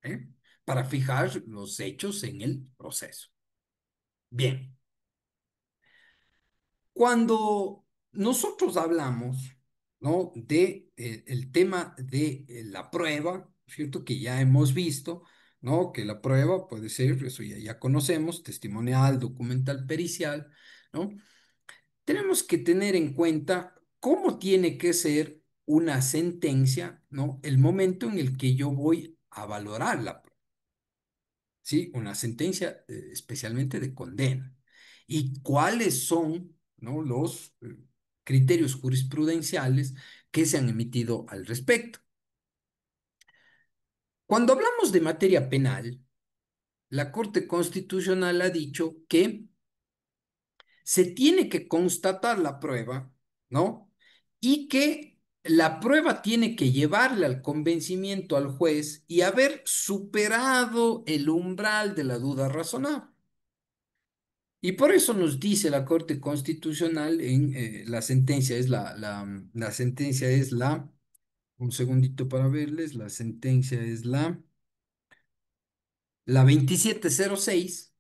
¿Eh? Para fijar los hechos en el proceso. Bien, cuando nosotros hablamos, ¿no? De el tema de la prueba, ¿cierto? Que ya hemos visto, ¿no? Que la prueba puede ser, eso ya conocemos, testimonial, documental, pericial, ¿no? Tenemos que tener en cuenta cómo tiene que ser una sentencia, ¿no? El momento en el que yo voy a valorar la prueba, ¿sí? Una sentencia especialmente de condena. Y cuáles son, ¿no? Los criterios jurisprudenciales que se han emitido al respecto. Cuando hablamos de materia penal, la Corte Constitucional ha dicho que se tiene que constatar la prueba, ¿no? Y que la prueba tiene que llevarle al convencimiento al juez y haber superado el umbral de la duda razonable. Y por eso nos dice la Corte Constitucional en la sentencia, la sentencia es un segundito para verles, la sentencia es la 2706,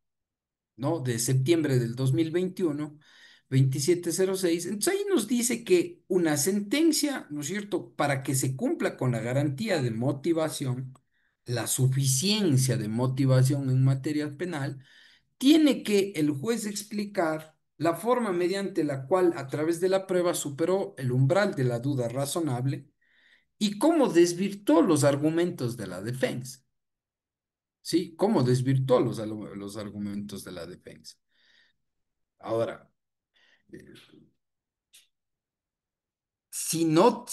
¿no? De septiembre del 2021, 2706. Entonces ahí nos dice que una sentencia, ¿no es cierto?, para que se cumpla con la garantía de motivación, la suficiencia de motivación en materia penal, tiene que el juez explicar la forma mediante la cual a través de la prueba superó el umbral de la duda razonable y cómo desvirtuó los argumentos de la defensa. ¿Sí? ¿Cómo desvirtuó los argumentos de la defensa? Ahora, eh, si no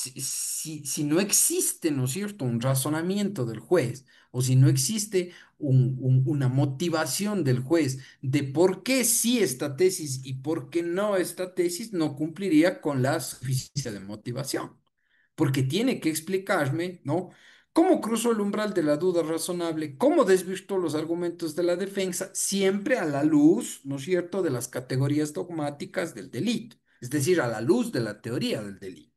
existe, ¿no es cierto?, un razonamiento del juez, o si no existe una motivación del juez de por qué sí esta tesis y por qué no esta tesis, no cumpliría con la suficiencia de motivación. Porque tiene que explicarme, ¿no? ¿Cómo cruzó el umbral de la duda razonable? ¿Cómo desvirtuó los argumentos de la defensa? Siempre a la luz, ¿no es cierto?, de las categorías dogmáticas del delito, es decir, a la luz de la teoría del delito.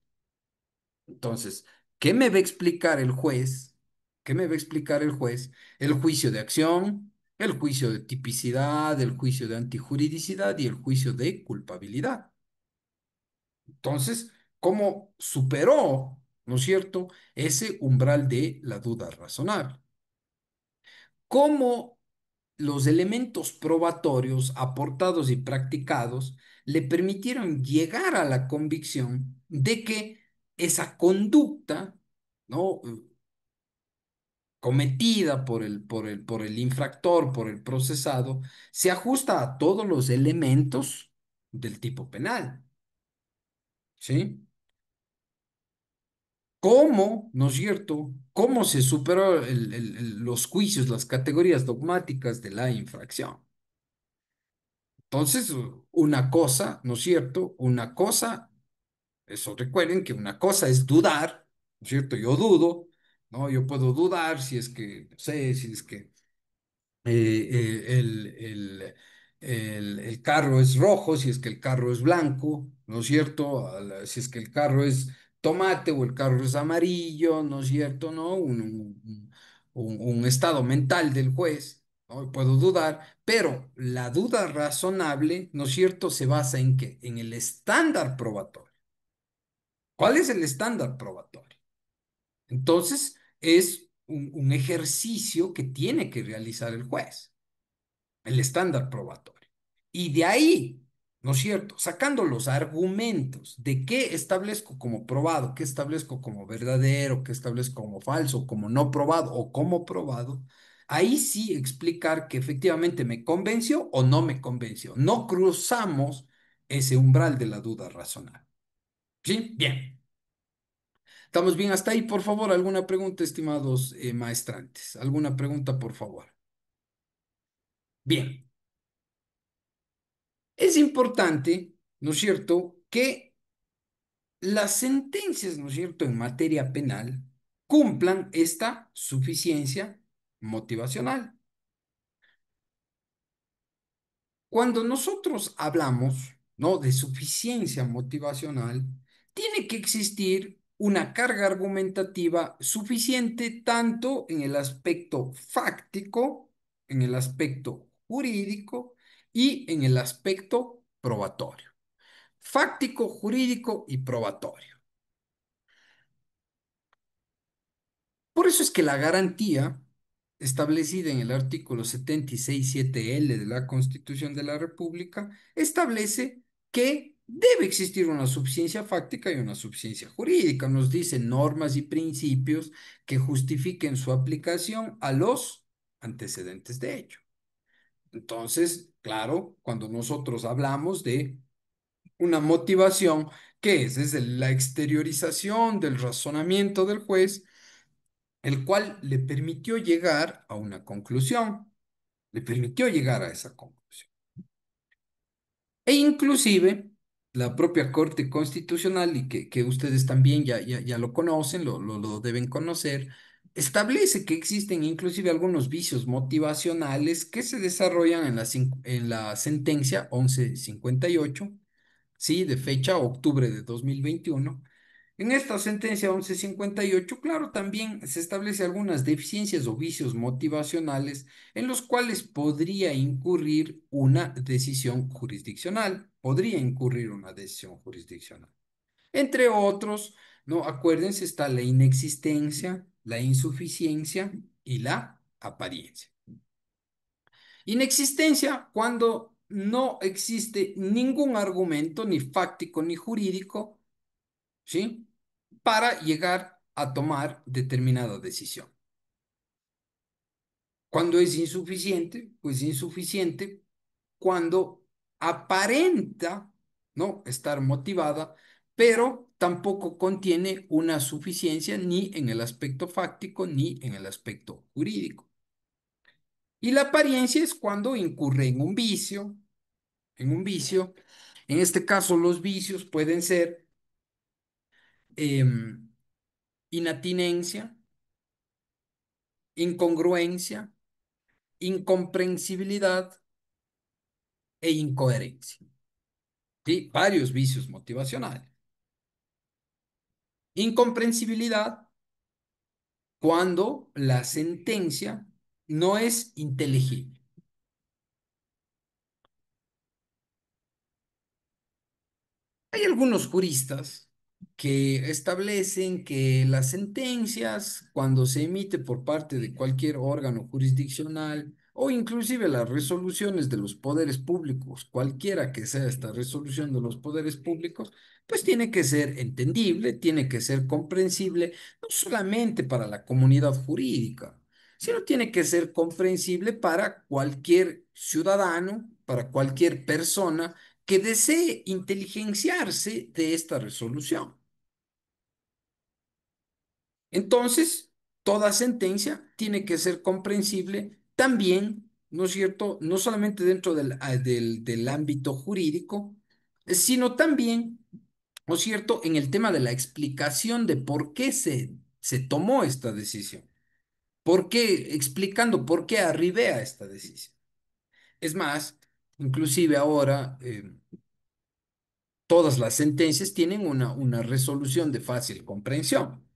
Entonces, ¿qué me va a explicar el juez? ¿Qué me va a explicar el juez? El juicio de acción, el juicio de tipicidad, el juicio de antijuridicidad y el juicio de culpabilidad. Entonces, ¿cómo superó, no es cierto?, ese umbral de la duda razonable? ¿Cómo los elementos probatorios aportados y practicados le permitieron llegar a la convicción de que esa conducta, ¿no?, cometida por el infractor, por el procesado, se ajusta a todos los elementos del tipo penal, ¿sí? ¿Cómo, no es cierto? ¿Cómo se superó los juicios, las categorías dogmáticas de la infracción? Entonces, una cosa, ¿no es cierto? Una cosa, eso recuerden que una cosa es dudar, ¿no es cierto? Yo dudo, ¿no? Yo puedo dudar si es que, no sé, si es que el carro es rojo, si es que el carro es blanco, ¿no es cierto? Si es que el carro es tomate o el carro es amarillo, ¿no es cierto? ¿No? Un estado mental del juez, ¿no? Puedo dudar, pero la duda razonable, ¿no es cierto?, se basa en qué? En el estándar probatorio. ¿Cuál es el estándar probatorio? Entonces, es un ejercicio que tiene que realizar el juez, el estándar probatorio. Y de ahí, ¿no es cierto?, sacando los argumentos de qué establezco como probado, qué establezco como verdadero, qué establezco como falso, como no probado o como probado, ahí sí explicar que efectivamente me convenció o no me convenció. No cruzamos ese umbral de la duda razonable. ¿Sí? Bien. ¿Estamos bien hasta ahí? Por favor, ¿alguna pregunta, estimados maestrantes? ¿Alguna pregunta, por favor? Bien. Es importante, ¿no es cierto?, que las sentencias, ¿no es cierto?, en materia penal cumplan esta suficiencia motivacional. Cuando nosotros hablamos, ¿no?, de suficiencia motivacional, tiene que existir una carga argumentativa suficiente tanto en el aspecto fáctico, en el aspecto jurídico y en el aspecto probatorio. Fáctico, jurídico y probatorio. Por eso es que la garantía establecida en el artículo 76.7L de la Constitución de la República establece que debe existir una suficiencia fáctica y una suficiencia jurídica. Nos dice normas y principios que justifiquen su aplicación a los antecedentes de hecho. Entonces, claro, cuando nosotros hablamos de una motivación, ¿qué es? Es la exteriorización del razonamiento del juez, el cual le permitió llegar a una conclusión, le permitió llegar a esa conclusión. E inclusive, la propia Corte Constitucional, y que ustedes también ya lo conocen, lo deben conocer, establece que existen inclusive algunos vicios motivacionales que se desarrollan en la sentencia 1158, ¿sí? De fecha octubre de 2021. En esta sentencia 1158, claro, también se establece algunas deficiencias o vicios motivacionales en los cuales podría incurrir una decisión jurisdiccional, podría incurrir una decisión jurisdiccional. Entre otros, ¿no? Acuérdense, está la inexistencia, la insuficiencia y la apariencia. Inexistencia cuando no existe ningún argumento, ni fáctico ni jurídico, ¿sí? Para llegar a tomar determinada decisión. Cuando es insuficiente, pues insuficiente cuando aparenta, ¿no? Estar motivada, pero tampoco contiene una suficiencia ni en el aspecto fáctico ni en el aspecto jurídico. Y la apariencia es cuando incurre en un vicio, en un vicio. En este caso, los vicios pueden ser em, inatinencia, incongruencia, incomprensibilidad e incoherencia. ¿Sí? Varios vicios motivacionales. Incomprensibilidad cuando la sentencia no es inteligible. Hay algunos juristas que establecen que las sentencias, cuando se emite por parte de cualquier órgano jurisdiccional o inclusive las resoluciones de los poderes públicos, cualquiera que sea esta resolución de los poderes públicos, pues tiene que ser entendible, tiene que ser comprensible, no solamente para la comunidad jurídica, sino tiene que ser comprensible para cualquier ciudadano, para cualquier persona que desee inteligenciarse de esta resolución. Entonces, toda sentencia tiene que ser comprensible también, ¿no es cierto? No solamente dentro del ámbito jurídico, sino también, ¿no es cierto?, en el tema de la explicación de por qué se tomó esta decisión. ¿Por qué? Explicando por qué arribé a esta decisión. Es más, inclusive ahora todas las sentencias tienen una resolución de fácil comprensión,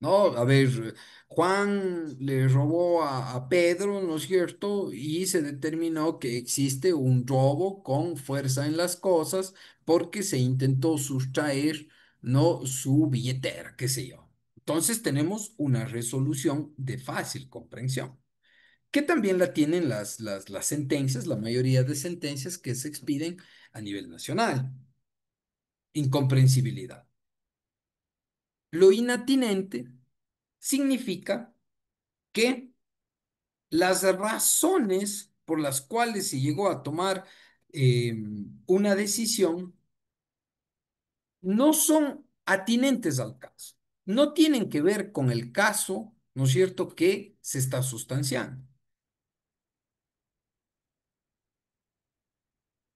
¿no? A ver, Juan le robó a Pedro, ¿no es cierto? Y se determinó que existe un robo con fuerza en las cosas porque se intentó sustraer, ¿no? Su billetera, qué sé yo. Entonces tenemos una resolución de fácil comprensión, que también la tienen las sentencias, la mayoría de sentencias que se expiden a nivel nacional. Incomprensibilidad. Lo inatinente significa que las razones por las cuales se llegó a tomar eh, una decisión no son atinentes al caso, no tienen que ver con el caso, ¿no es cierto?, que se está sustanciando.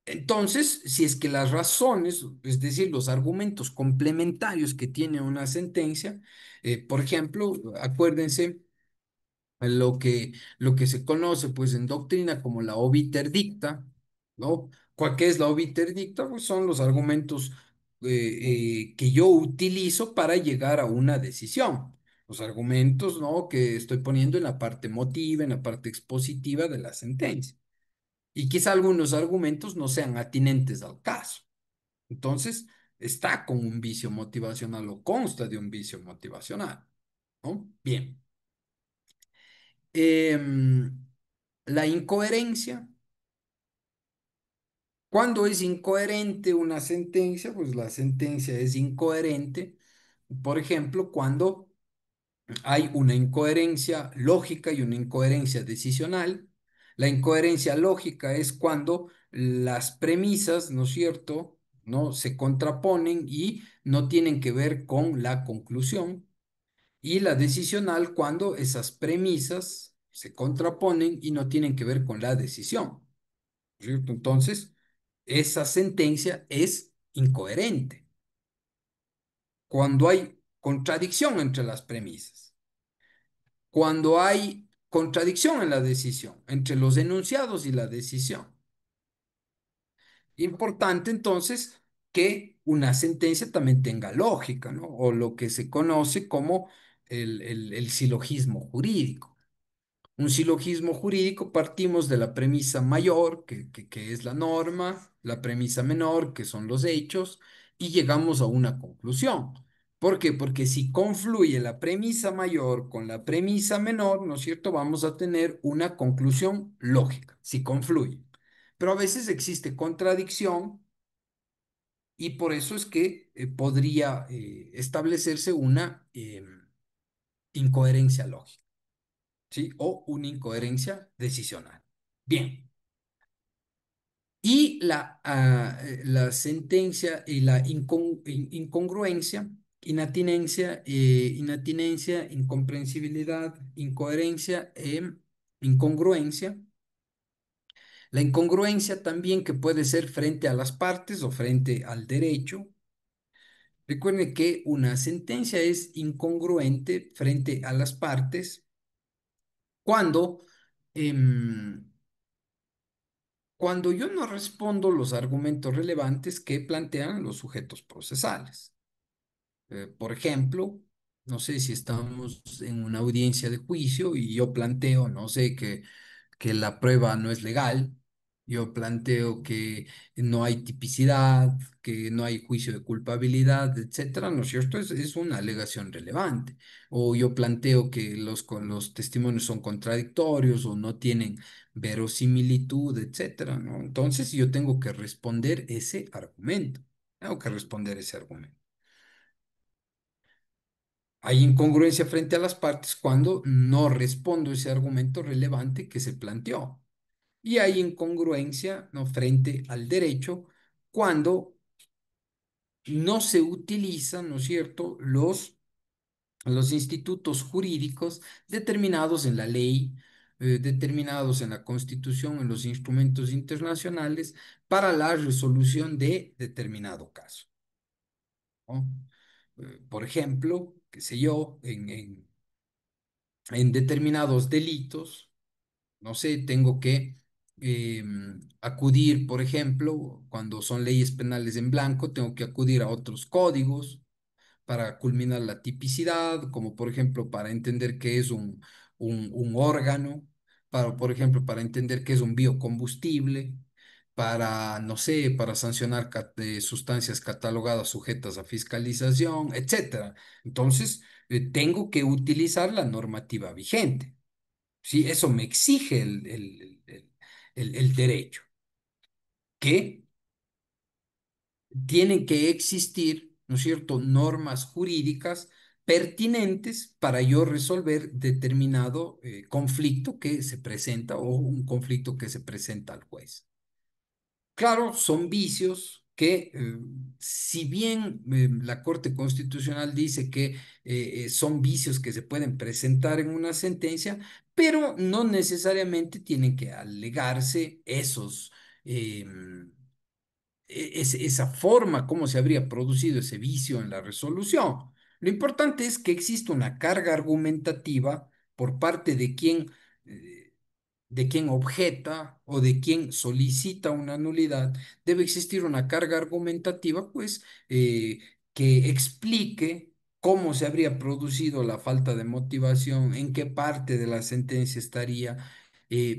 Entonces, si es que las razones, es decir, los argumentos complementarios que tiene una sentencia, por ejemplo, acuérdense lo que se conoce pues en doctrina como la obiter dicta, ¿no? ¿Qué es la obiter dicta? Pues son los argumentos que yo utilizo para llegar a una decisión. Los argumentos, ¿no?, que estoy poniendo en la parte motiva, en la parte expositiva de la sentencia. Y quizá algunos argumentos no sean atinentes al caso. Entonces, está con un vicio motivacional o consta de un vicio motivacional, ¿no? Bien. Em, la incoherencia. Cuando es incoherente una sentencia, pues la sentencia es incoherente. Por ejemplo, cuando hay una incoherencia lógica y una incoherencia decisional. La incoherencia lógica es cuando las premisas, ¿no es cierto?, no se contraponen y no tienen que ver con la conclusión. Y la decisional cuando esas premisas se contraponen y no tienen que ver con la decisión, ¿cierto? Entonces, esa sentencia es incoherente, cuando hay contradicción entre las premisas, cuando hay contradicción en la decisión, entre los enunciados y la decisión. Importante entonces que una sentencia también tenga lógica, ¿no? O lo que se conoce como el silogismo jurídico. Un silogismo jurídico partimos de la premisa mayor, que es la norma, la premisa menor, que son los hechos, y llegamos a una conclusión. ¿Por qué? Porque si confluye la premisa mayor con la premisa menor, ¿no es cierto? Vamos a tener una conclusión lógica, si confluye. Pero a veces existe contradicción y por eso es que podría establecerse una incoherencia lógica. ¿Sí? O una incoherencia decisional. Bien. Y la sentencia y la incongruencia, inatinencia, incomprensibilidad, incoherencia e incongruencia. La incongruencia también que puede ser frente a las partes o frente al derecho. Recuerden que una sentencia es incongruente frente a las partes cuando em, cuando yo no respondo los argumentos relevantes que plantean los sujetos procesales. Por ejemplo, no sé si estamos en una audiencia de juicio y yo planteo, no sé, que la prueba no es legal, yo planteo que no hay tipicidad, que no hay juicio de culpabilidad, etcétera, ¿no es cierto? Es una alegación relevante. O yo planteo que los testimonios son contradictorios o no tienen verosimilitud, etcétera, ¿no? Entonces yo tengo que responder ese argumento. Tengo que responder ese argumento. Hay incongruencia frente a las partes cuando no respondo ese argumento relevante que se planteó. Y hay incongruencia, ¿no? Frente al derecho cuando no se utilizan, ¿no es cierto?, los institutos jurídicos determinados en la ley, determinados en la Constitución, en los instrumentos internacionales para la resolución de determinado caso, ¿no? Por ejemplo, qué sé yo, en determinados delitos, no sé, tengo que acudir, por ejemplo, cuando son leyes penales en blanco, tengo que acudir a otros códigos para culminar la tipicidad, como por ejemplo para entender qué es un órgano, para, por ejemplo, para entender qué es un biocombustible, para, no sé, para sancionar sustancias catalogadas sujetas a fiscalización, etcétera. Entonces, tengo que utilizar la normativa vigente. ¿Sí? Eso me exige el derecho, que tienen que existir, ¿no es cierto?, normas jurídicas pertinentes para yo resolver determinado conflicto que se presenta o un conflicto que se presenta al juez. Claro, son vicios que, si bien la Corte Constitucional dice que son vicios que se pueden presentar en una sentencia, pero no necesariamente tienen que alegarse esos, esa forma, cómo se habría producido ese vicio en la resolución. Lo importante es que existe una carga argumentativa por parte eh, de quien objeta o de quien solicita una nulidad. Debe existir una carga argumentativa, pues, que explique cómo se habría producido la falta de motivación, en qué parte de la sentencia estaría,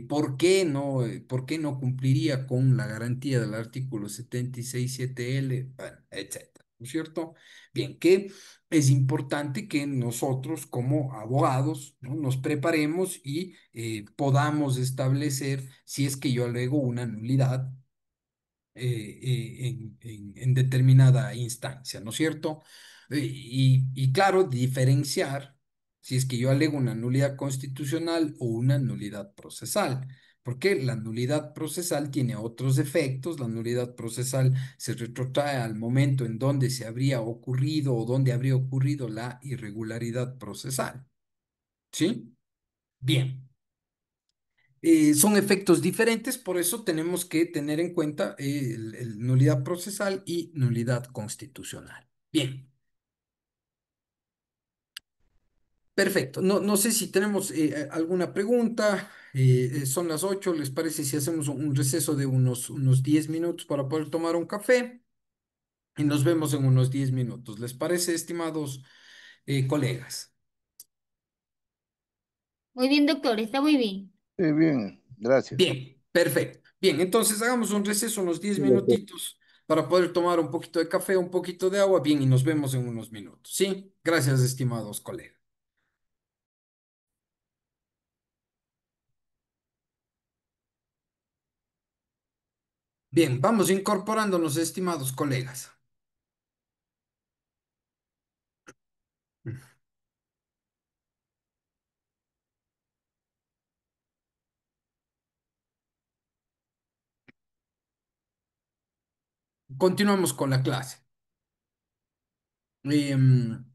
por qué no cumpliría con la garantía del artículo 76.7L, bueno, etcétera, ¿no es cierto? Bien, que es importante que nosotros como abogados, ¿no?, nos preparemos y podamos establecer si es que yo alego una nulidad en determinada instancia, ¿no es cierto? Y claro, diferenciar si es que yo alego una nulidad constitucional o una nulidad procesal. Porque la nulidad procesal tiene otros efectos, la nulidad procesal se retrotrae al momento en donde se habría ocurrido o donde habría ocurrido la irregularidad procesal. ¿Sí? Bien. Son efectos diferentes, por eso tenemos que tener en cuenta nulidad procesal y nulidad constitucional. Bien, perfecto. No, no sé si tenemos alguna pregunta. Son las 8. ¿Les parece si hacemos un receso de unos 10 minutos para poder tomar un café? Y nos vemos en unos 10 minutos. ¿Les parece, estimados colegas? Muy bien, doctor, está muy bien. Sí, bien, gracias. Bien, perfecto. Bien, entonces hagamos un receso, unos 10 Sí, doctor. minutitos para poder tomar un poquito de café, un poquito de agua. Bien, y nos vemos en unos minutos. ¿Sí? Gracias, estimados colegas. Bien, vamos incorporándonos, estimados colegas. Continuamos con la clase. Em,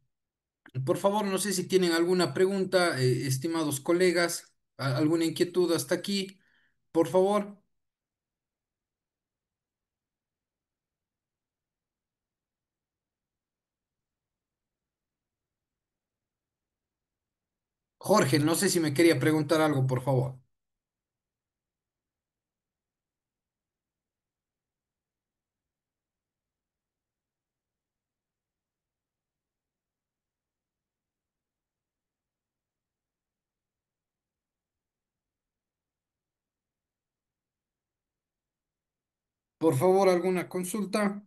por favor, no sé si tienen alguna pregunta, estimados colegas, alguna inquietud hasta aquí. Por favor, Jorge, no sé si me quería preguntar algo, por favor. Por favor, alguna consulta.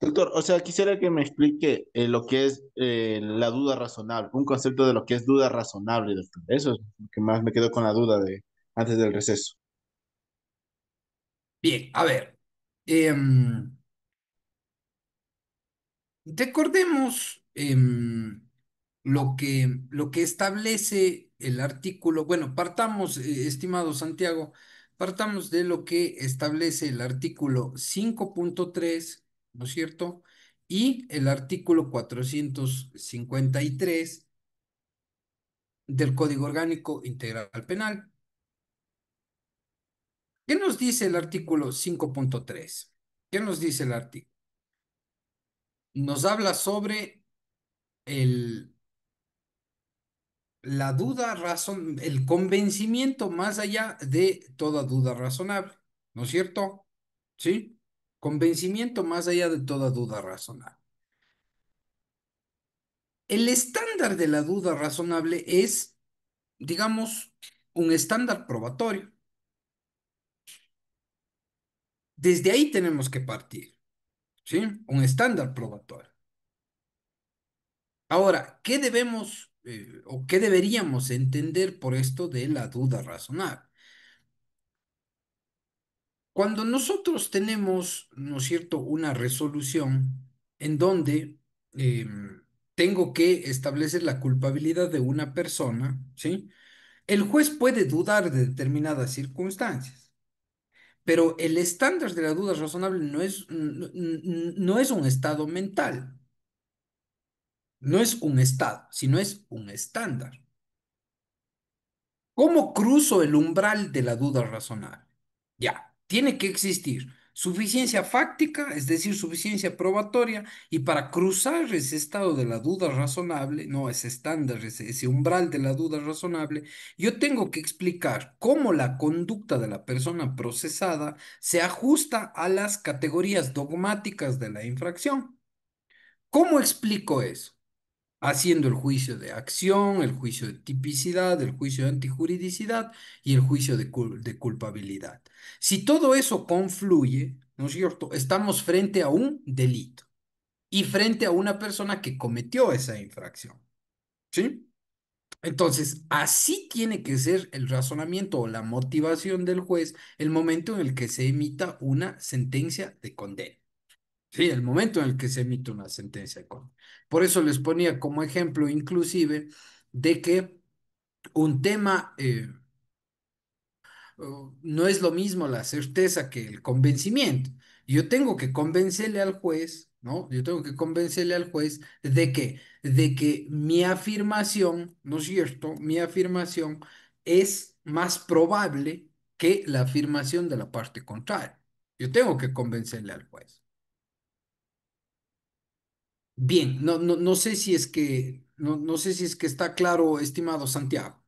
Doctor, o sea, quisiera que me explique lo que es la duda razonable, un concepto de lo que es duda razonable, doctor. Eso es lo que más me quedó con la duda de antes del receso. Bien, a ver. em, Recordemos lo que establece el artículo. Bueno, partamos, estimado Santiago, partamos de lo que establece el artículo 5.3, ¿no es cierto? Y el artículo 453 del Código Orgánico Integral Penal. ¿Qué nos dice el artículo 5.3? ¿Qué nos dice el artículo? Nos habla sobre el la duda razón, el convencimiento más allá de toda duda razonable, ¿no es cierto? ¿Sí? Convencimiento más allá de toda duda razonable. El estándar de la duda razonable es, digamos, un estándar probatorio. Desde ahí tenemos que partir, ¿sí? Un estándar probatorio. Ahora, ¿qué debemos o qué deberíamos entender por esto de la duda razonable? Cuando nosotros tenemos, ¿no es cierto?, una resolución en donde tengo que establecer la culpabilidad de una persona, ¿sí? El juez puede dudar de determinadas circunstancias, pero el estándar de la duda razonable no es un estado mental, no es un estado, sino es un estándar. ¿Cómo cruzo el umbral de la duda razonable? Ya, tiene que existir suficiencia fáctica, es decir, suficiencia probatoria, y para cruzar ese estado de la duda razonable, no ese estándar, ese umbral de la duda razonable, yo tengo que explicar cómo la conducta de la persona procesada se ajusta a las categorías dogmáticas de la infracción. ¿Cómo explico eso? Haciendo el juicio de acción, el juicio de tipicidad, el juicio de antijuridicidad y el juicio de culpabilidad. Si todo eso confluye, ¿no es cierto? Estamos frente a un delito y frente a una persona que cometió esa infracción, ¿sí? Entonces, así tiene que ser el razonamiento o la motivación del juez el momento en el que se emita una sentencia de condena. Sí, el momento en el que se emite una sentencia de condena. Por eso les ponía como ejemplo inclusive de que un tema no es lo mismo la certeza que el convencimiento. Yo tengo que convencerle al juez ¿no? Yo tengo que convencerle al juez de que mi afirmación, ¿no es cierto? Mi afirmación es más probable que la afirmación de la parte contraria. Yo tengo que convencerle al juez. Bien, no sé si es que, no sé si es que está claro, estimado Santiago.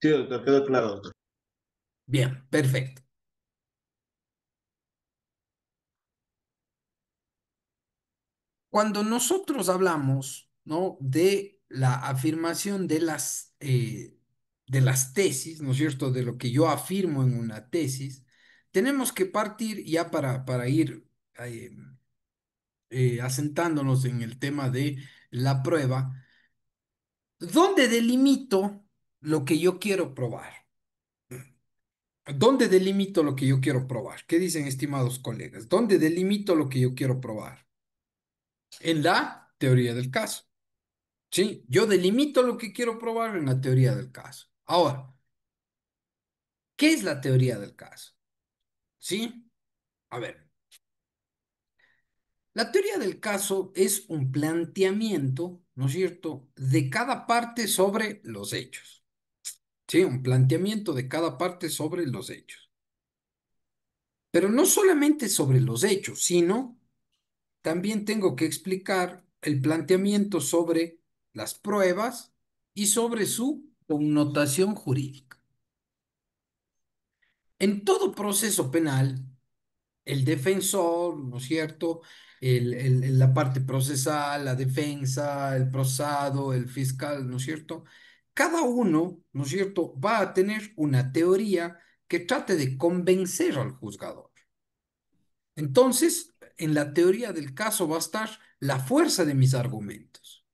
Sí, doctor, quedó claro, doctor. Bien, perfecto. Cuando nosotros hablamos, ¿no? de la afirmación de las tesis, ¿no es cierto? De lo que yo afirmo en una tesis, tenemos que partir ya para ir eh, asentándonos en el tema de la prueba, ¿dónde delimito lo que yo quiero probar? ¿Dónde delimito lo que yo quiero probar? ¿Qué dicen, estimados colegas? ¿Dónde delimito lo que yo quiero probar? En la teoría del caso. ¿Sí? Yo delimito lo que quiero probar en la teoría del caso. Ahora, ¿qué es la teoría del caso? ¿Sí? A ver, la teoría del caso es un planteamiento, ¿no es cierto?, de cada parte sobre los hechos. ¿Sí? Un planteamiento de cada parte sobre los hechos. Pero no solamente sobre los hechos, sino también tengo que explicar el planteamiento sobre las pruebas y sobre su connotación jurídica. En todo proceso penal, el defensor, ¿no es cierto? La parte procesal, la defensa, el procesado, el fiscal, ¿no es cierto? Cada uno, ¿no es cierto?, va a tener una teoría que trate de convencer al juzgador. Entonces, en la teoría del caso va a estar la fuerza de mis argumentos.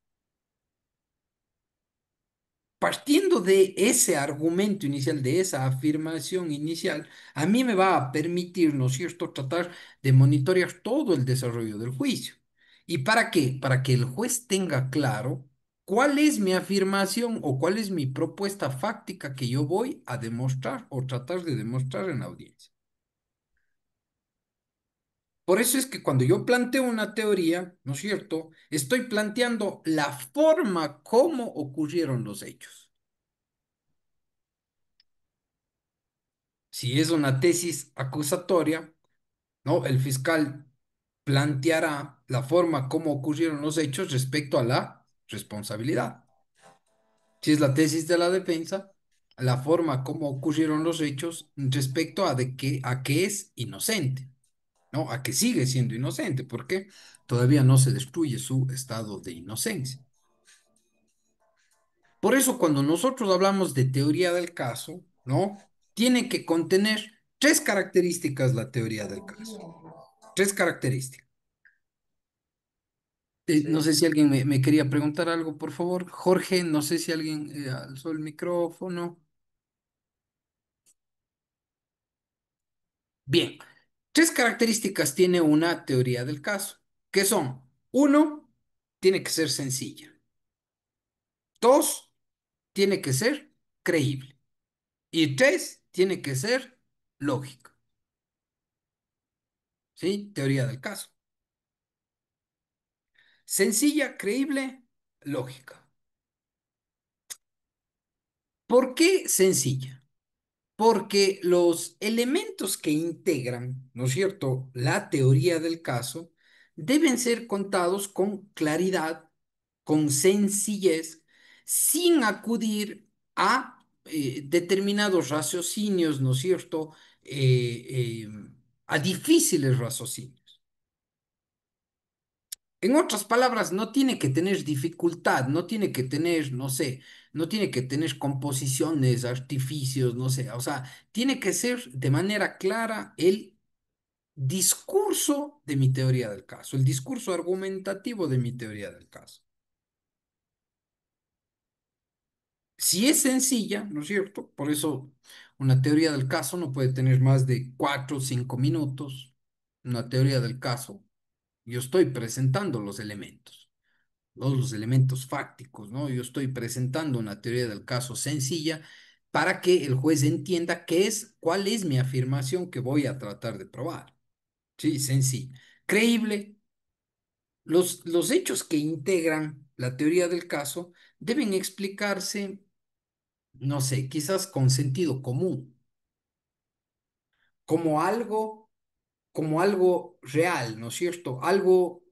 Partiendo de ese argumento inicial, de esa afirmación inicial, a mí me va a permitir, ¿no es cierto?, tratar de monitorear todo el desarrollo del juicio. ¿Y para qué? Para que el juez tenga claro cuál es mi afirmación o cuál es mi propuesta fáctica que yo voy a demostrar o tratar de demostrar en la audiencia. Por eso es que cuando yo planteo una teoría, ¿no es cierto?, estoy planteando la forma como ocurrieron los hechos. Si es una tesis acusatoria, ¿no? El fiscal planteará la forma como ocurrieron los hechos respecto a la responsabilidad. Si es la tesis de la defensa, la forma como ocurrieron los hechos respecto a que es inocente, ¿no? A que sigue siendo inocente, porque todavía no se destruye su estado de inocencia. Por eso, cuando nosotros hablamos de teoría del caso, ¿no? Tiene que contener tres características la teoría del caso. Tres características. No sé si alguien me quería preguntar algo, por favor. Jorge, no sé si alguien alzó el micrófono. Bien, tres características tiene una teoría del caso, que son, uno, tiene que ser sencilla. Dos, tiene que ser creíble. Y tres, tiene que ser lógica. ¿Sí? Teoría del caso. Sencilla, creíble, lógica. ¿Por qué sencilla? Porque los elementos que integran, ¿no es cierto?, la teoría del caso, deben ser contados con claridad, con sencillez, sin acudir a determinados raciocinios, ¿no es cierto?, a difíciles raciocinios. En otras palabras, no tiene que tener dificultad, no tiene que tener, no sé, no tiene que tener composiciones, artificios, no sé, o sea, tiene que ser de manera clara el discurso de mi teoría del caso, el discurso argumentativo de mi teoría del caso. Si es sencilla, ¿no es cierto? Por eso una teoría del caso no puede tener más de 4 o 5 minutos. Una teoría del caso, yo estoy presentando los elementos. Los elementos fácticos, ¿no? Yo estoy presentando una teoría del caso sencilla para que el juez entienda cuál es mi afirmación que voy a tratar de probar. Sí, sencillo. Creíble. Los hechos que integran la teoría del caso deben explicarse, no sé, quizás con sentido común, como algo, como algo real, ¿no es cierto? Algo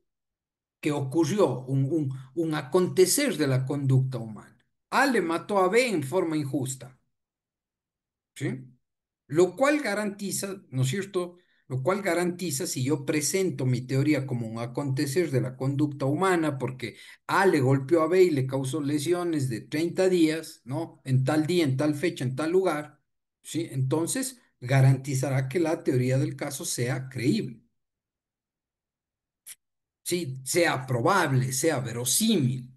que ocurrió, un acontecer de la conducta humana. A le mató a B en forma injusta, ¿sí? Lo cual garantiza, ¿no es cierto? Lo cual garantiza si yo presento mi teoría como un acontecer de la conducta humana, porque A le golpeó a B y le causó lesiones de 30 días, ¿no? En tal día, en tal fecha, en tal lugar, ¿sí? Entonces, garantizará que la teoría del caso sea creíble, ¿sí? Sea probable, sea verosímil.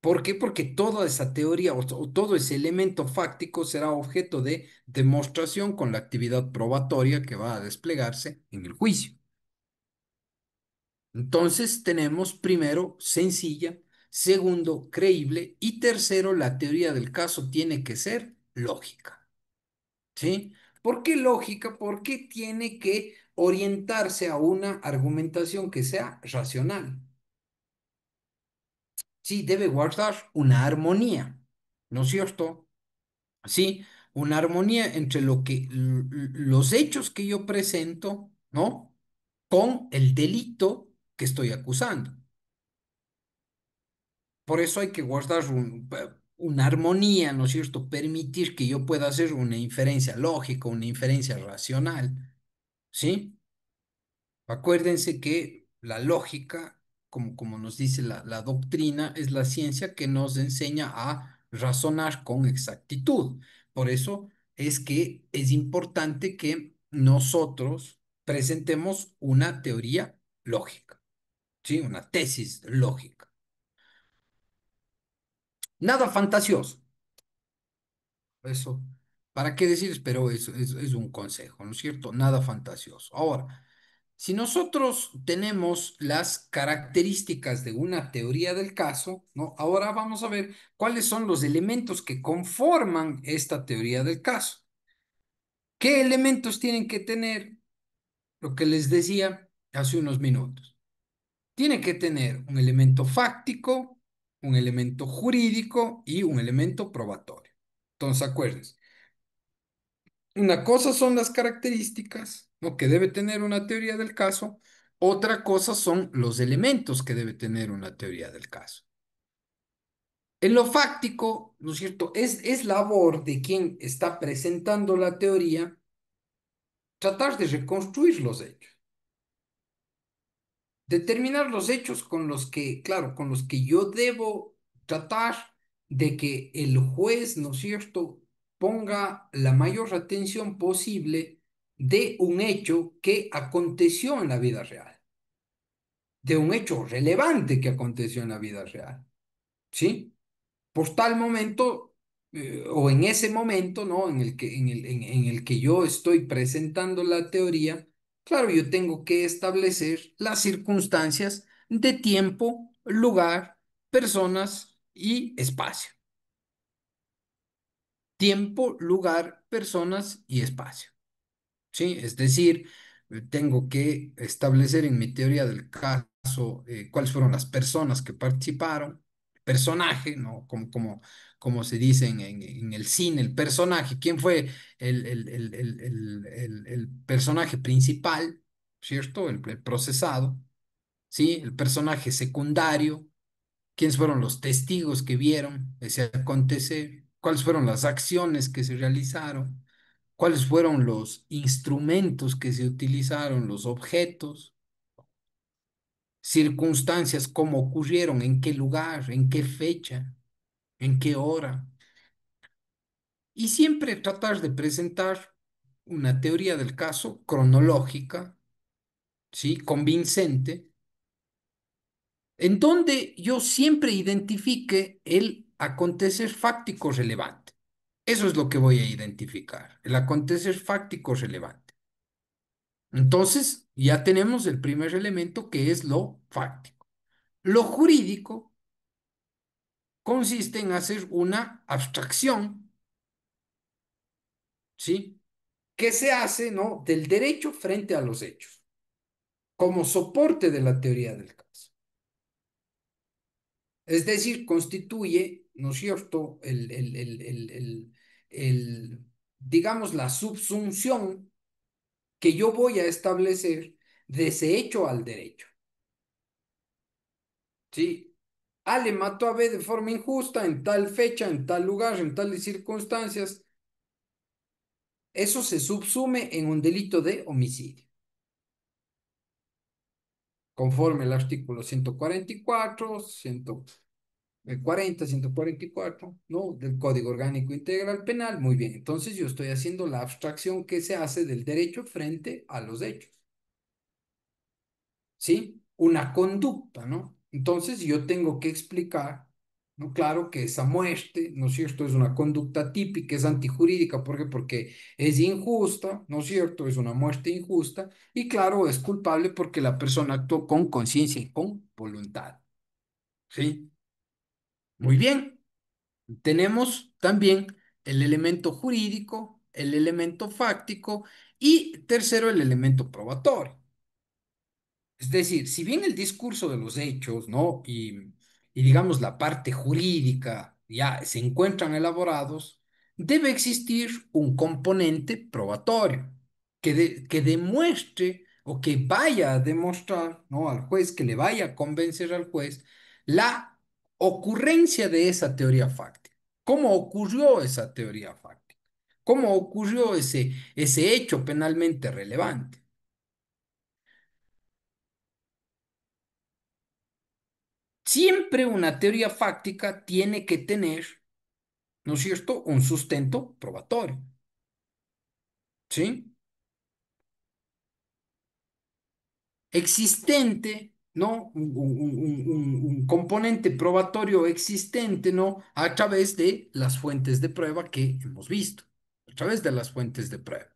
¿Por qué? Porque toda esa teoría o todo ese elemento fáctico será objeto de demostración con la actividad probatoria que va a desplegarse en el juicio. Entonces tenemos primero sencilla, segundo creíble y tercero la teoría del caso tiene que ser lógica. ¿Sí? ¿Por qué lógica? Porque tiene que orientarse a una argumentación que sea racional. Sí, debe guardar una armonía, ¿no es cierto? Sí, una armonía entre lo que los hechos que yo presento, ¿no? Con el delito que estoy acusando. Por eso hay que guardar una armonía, ¿no es cierto? Permitir que yo pueda hacer una inferencia lógica, una inferencia racional, ¿sí? Acuérdense que la lógica, como nos dice la doctrina, es la ciencia que nos enseña a razonar con exactitud. Por eso es que es importante que nosotros presentemos una teoría lógica, ¿sí? Una tesis lógica. Nada fantasioso. Eso, ¿para qué decir? Pero es un consejo, ¿no es cierto? Nada fantasioso. Ahora, si nosotros tenemos las características de una teoría del caso, ¿no? Ahora vamos a ver cuáles son los elementos que conforman esta teoría del caso. ¿Qué elementos tienen que tener? Lo que les decía hace unos minutos. Tiene que tener un elemento fáctico, un elemento jurídico y un elemento probatorio. Entonces, acuérdense. Una cosa son las características, ¿no? Que debe tener una teoría del caso. Otra cosa son los elementos que debe tener una teoría del caso. En lo fáctico, ¿no es cierto? Es labor de quien está presentando la teoría tratar de reconstruir los hechos, determinar los hechos con los que, claro, con los que yo debo tratar de que el juez, ¿no es cierto?, ponga la mayor atención posible de un hecho que aconteció en la vida real, de un hecho relevante que aconteció en la vida real, ¿sí? Por tal momento, o en ese momento, ¿no? En el que yo estoy presentando la teoría, claro, yo tengo que establecer las circunstancias de tiempo, lugar, personas y espacio. Tiempo, lugar, personas y espacio. ¿Sí? Es decir, tengo que establecer en mi teoría del caso cuáles fueron las personas que participaron, personaje, ¿no? Como se dice en el cine, el personaje, quién fue el personaje principal, ¿cierto? El procesado, ¿sí? El personaje secundario, quiénes fueron los testigos que vieron ese acontecer, cuáles fueron las acciones que se realizaron, cuáles fueron los instrumentos que se utilizaron, los objetos, circunstancias, cómo ocurrieron, en qué lugar, en qué fecha, en qué hora. Y siempre tratar de presentar una teoría del caso cronológica, ¿sí? Convincente, en donde yo siempre identifique el acontecer fáctico relevante. Eso es lo que voy a identificar, el acontecer fáctico relevante. Entonces, ya tenemos el primer elemento que es lo fáctico. Lo jurídico consiste en hacer una abstracción, ¿sí? Que se hace, ¿no? Del derecho frente a los hechos. como soporte de la teoría del caso. Es decir, constituye, ¿no es cierto?, digamos, la subsunción que yo voy a establecer de ese hecho al derecho. ¿Sí? A le mató a B de forma injusta, en tal fecha, en tal lugar, en tales circunstancias. Eso se subsume en un delito de homicidio, conforme al artículo 144, 144, ¿no? Del Código Orgánico Integral Penal. Muy bien, entonces yo estoy haciendo la abstracción que se hace del derecho frente a los hechos. ¿Sí? Una conducta, ¿no? Entonces yo tengo que explicar, ¿no? Claro que esa muerte, ¿no es cierto?, es una conducta típica, es antijurídica, ¿por qué? Porque es injusta, ¿no es cierto?, es una muerte injusta, y claro, es culpable porque la persona actuó con conciencia y con voluntad, ¿sí? Muy bien, tenemos también el elemento jurídico, el elemento fáctico y tercero, el elemento probatorio. Es decir, si bien el discurso de los hechos, ¿no? Y digamos la parte jurídica ya se encuentran elaborados, debe existir un componente probatorio que demuestre o que vaya a demostrar, ¿no?, al juez, que le vaya a convencer al juez la ocurrencia de esa teoría fáctica. ¿Cómo ocurrió esa teoría fáctica? ¿Cómo ocurrió ese hecho penalmente relevante? Siempre una teoría fáctica tiene que tener, ¿no es cierto?, un sustento probatorio, ¿sí? Existente, ¿no? Un componente probatorio existente, ¿no? A través de las fuentes de prueba que hemos visto, a través de las fuentes de prueba.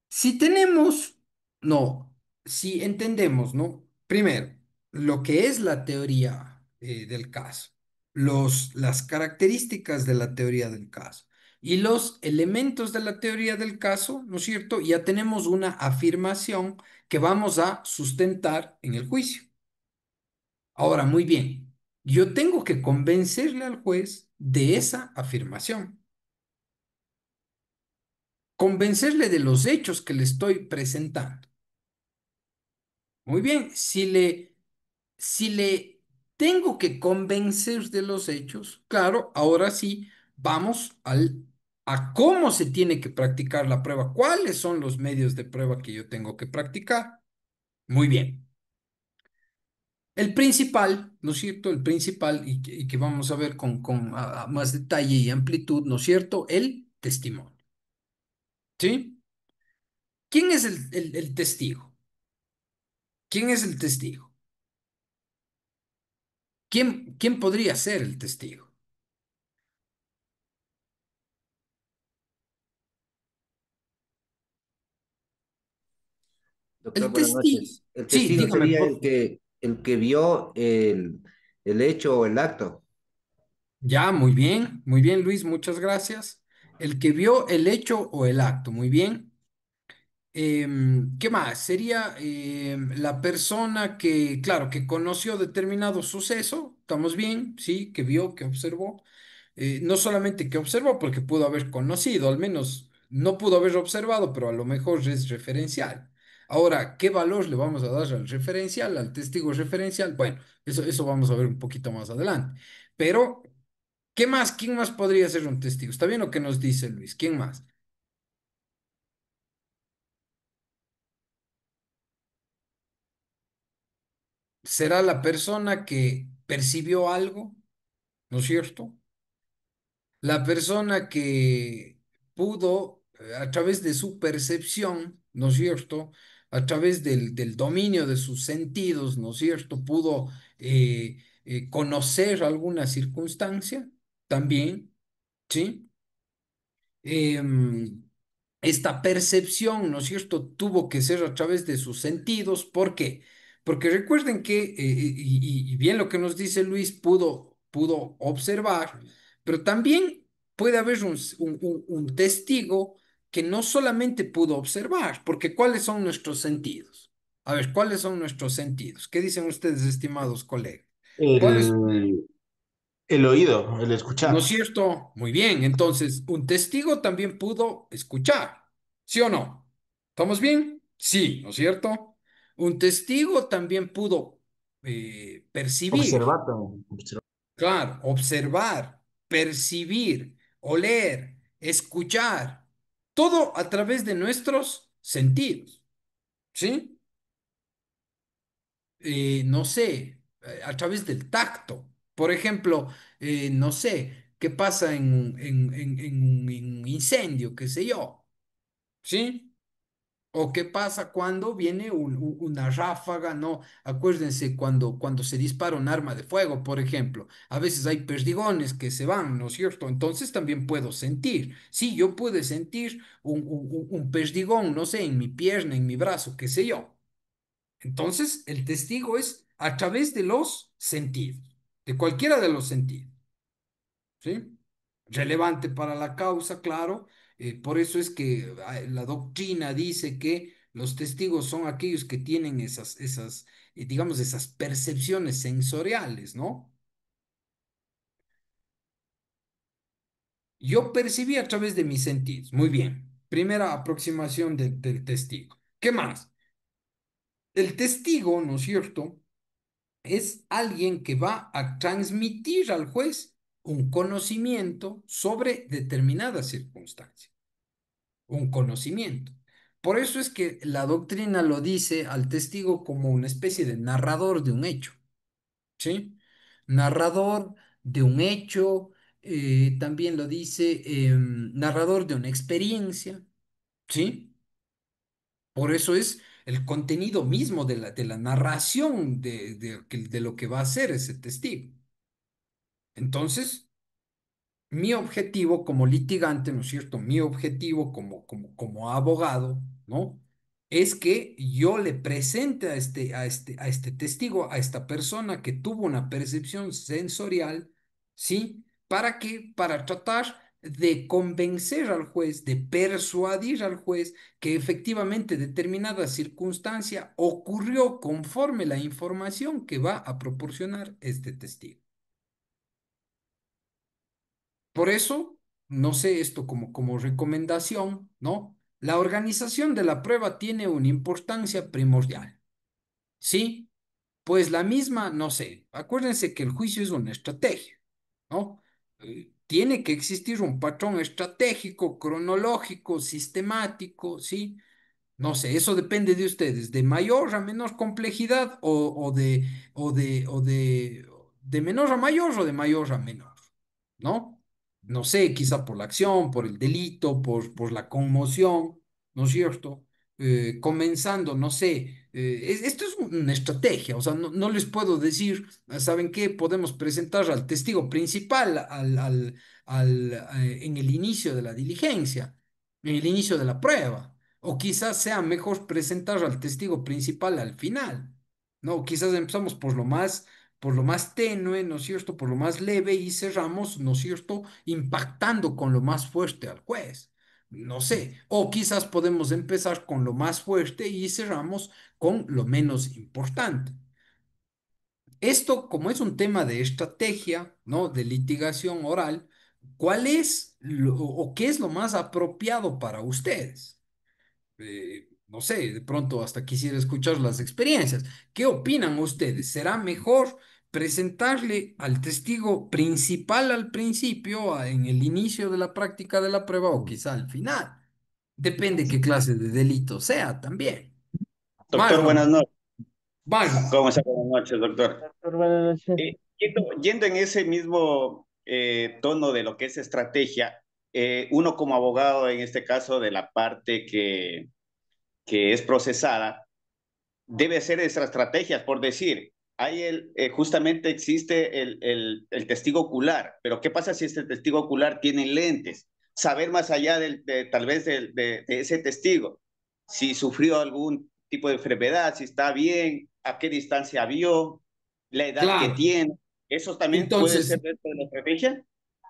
Si tenemos, no, si entendemos, ¿no? Primero, lo que es la teoría del caso, las características de la teoría del caso y los elementos de la teoría del caso, ¿no es cierto? Ya tenemos una afirmación que vamos a sustentar en el juicio. Ahora, muy bien, yo tengo que convencerle al juez de esa afirmación, convencerle de los hechos que le estoy presentando. Muy bien, si le tengo que convencer de los hechos, claro, ahora sí, vamos a cómo se tiene que practicar la prueba, cuáles son los medios de prueba que yo tengo que practicar. Muy bien. El principal, ¿no es cierto? El principal, y que vamos a ver con a más detalle y amplitud, ¿no es cierto? El testimonio. ¿Sí? ¿Quién es el testigo? ¿Quién es el testigo? ¿Quién podría ser el testigo? Doctor, El buenas testigo, noches. El sí, testigo dígame, sería por favor. el que vio el hecho o el acto. Ya, muy bien, Luis, muchas gracias. El que vio el hecho o el acto, muy bien. ¿Qué más? Sería la persona que, claro, que conoció determinado suceso, estamos bien, sí, que vio, que observó. No solamente que observó, porque pudo haber conocido, al menos no pudo haber observado, pero a lo mejor es referencial. Ahora, ¿qué valor le vamos a dar al referencial, al testigo referencial? Bueno, eso vamos a ver un poquito más adelante. Pero, ¿qué más? ¿Quién más podría ser un testigo? ¿Está bien lo que nos dice Luis? ¿Quién más? ¿Será la persona que percibió algo? ¿No es cierto? La persona que pudo, a través de su percepción, ¿no es cierto? A través del dominio de sus sentidos, ¿no es cierto? Pudo conocer alguna circunstancia también, ¿sí? em, Esta percepción, ¿no es cierto?, tuvo que ser a través de sus sentidos. ¿Por qué? Porque recuerden que, y bien lo que nos dice Luis, pudo observar, pero también puede haber un testigo que no solamente pudo observar, porque ¿cuáles son nuestros sentidos? A ver, ¿cuáles son nuestros sentidos? ¿Qué dicen ustedes, estimados colegas? ¿Cuáles? El, el oído, el ¿No es escuchar. cierto? Muy bien, entonces un testigo también pudo escuchar, ¿sí o no? ¿Estamos bien? Sí, ¿no es cierto? Un testigo también pudo percibir, Observar también. claro, observar, percibir, oler, escuchar, todo a través de nuestros sentidos, ¿sí? No sé, a través del tacto. Por ejemplo, no sé, ¿qué pasa en un incendio, qué sé yo? ¿Sí? ¿O qué pasa cuando viene una ráfaga? No, acuérdense cuando se dispara un arma de fuego, por ejemplo. A veces hay perdigones que se van, ¿no es cierto? Entonces también puedo sentir. Sí, yo puedo sentir un perdigón, no sé, en mi pierna, en mi brazo, qué sé yo. Entonces, el testigo es a través de los sentidos, de cualquiera de los sentidos, ¿sí? Relevante para la causa, claro. Por eso es que la doctrina dice que los testigos son aquellos que tienen digamos, esas percepciones sensoriales, ¿no? Yo percibí a través de mis sentidos. Muy bien. Primera aproximación del testigo. ¿Qué más? El testigo, ¿no es cierto? Es alguien que va a transmitir al juez un conocimiento sobre determinada circunstancia, un conocimiento. Por eso es que la doctrina lo dice al testigo como una especie de narrador de un hecho, ¿sí? Narrador de un hecho, también lo dice narrador de una experiencia, ¿sí? Por eso es el contenido mismo de la narración de lo que va a hacer ese testigo. Entonces, mi objetivo como litigante, ¿no es cierto? Mi objetivo como abogado, ¿no? Es que yo le presente a este testigo, a esta persona que tuvo una percepción sensorial, ¿sí? ¿Para qué? Para tratar de convencer al juez, de persuadir al juez que efectivamente determinada circunstancia ocurrió conforme la información que va a proporcionar este testigo. Por eso, no sé esto como recomendación, ¿no? La organización de la prueba tiene una importancia primordial, ¿sí? Pues la misma, no sé, acuérdense que el juicio es una estrategia, ¿no? Tiene que existir un patrón estratégico, cronológico, sistemático, ¿sí? No sé, eso depende de ustedes, de mayor a menor complejidad o de menor a mayor o de mayor a menor, ¿no? No sé, quizá por la acción, por el delito, por la conmoción, ¿no es cierto? Comenzando, no sé, esto es una estrategia, o sea, no les puedo decir, ¿saben qué? Podemos presentar al testigo principal en el inicio de la diligencia, en el inicio de la prueba. O quizás sea mejor presentar al testigo principal al final, ¿no? Quizás empezamos por lo más tenue, ¿no es cierto? Por lo más leve y cerramos, ¿no es cierto? Impactando con lo más fuerte al juez. No sé. O quizás podemos empezar con lo más fuerte y cerramos con lo menos importante. Esto, como es un tema de estrategia, ¿no? De litigación oral, ¿cuál es o qué es lo más apropiado para ustedes? No sé, de pronto hasta quisiera escuchar las experiencias. ¿Qué opinan ustedes? ¿Será mejor presentarle al testigo principal al principio, en el inicio de la práctica de la prueba o quizá al final? Depende qué clase de delito sea también. Doctor, Marlon, buenas noches. Marlon, ¿Cómo está? Buenas noches, doctor. Doctor, buenas noches. Yendo en ese mismo tono de lo que es estrategia, uno como abogado, en este caso de la parte que es procesada, debe hacer esas estrategias, por decir, justamente existe el testigo ocular, pero ¿qué pasa si este testigo ocular tiene lentes? Saber más allá tal vez de ese testigo, si sufrió algún tipo de enfermedad, si está bien, a qué distancia vio, la edad que claro. tiene, ¿eso también puede ser Entonces, dentro de la estrategia?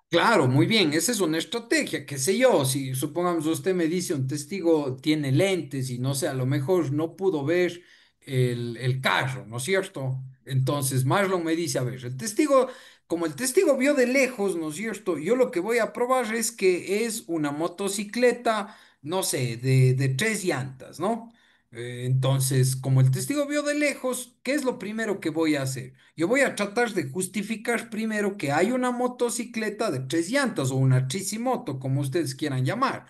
Claro, muy bien, esa es una estrategia, qué sé yo, si supongamos usted me dice un testigo tiene lentes y no sé, a lo mejor no pudo ver el carro, ¿no es cierto? Entonces Marlon me dice, a ver, el testigo, como el testigo vio de lejos, ¿no es cierto? Yo lo que voy a probar es que es una motocicleta, no sé, de tres llantas, ¿no? Entonces, como el testigo vio de lejos, ¿qué es lo primero que voy a hacer? Yo voy a tratar de justificar primero que hay una motocicleta de tres llantas o una tricimoto, como ustedes quieran llamar.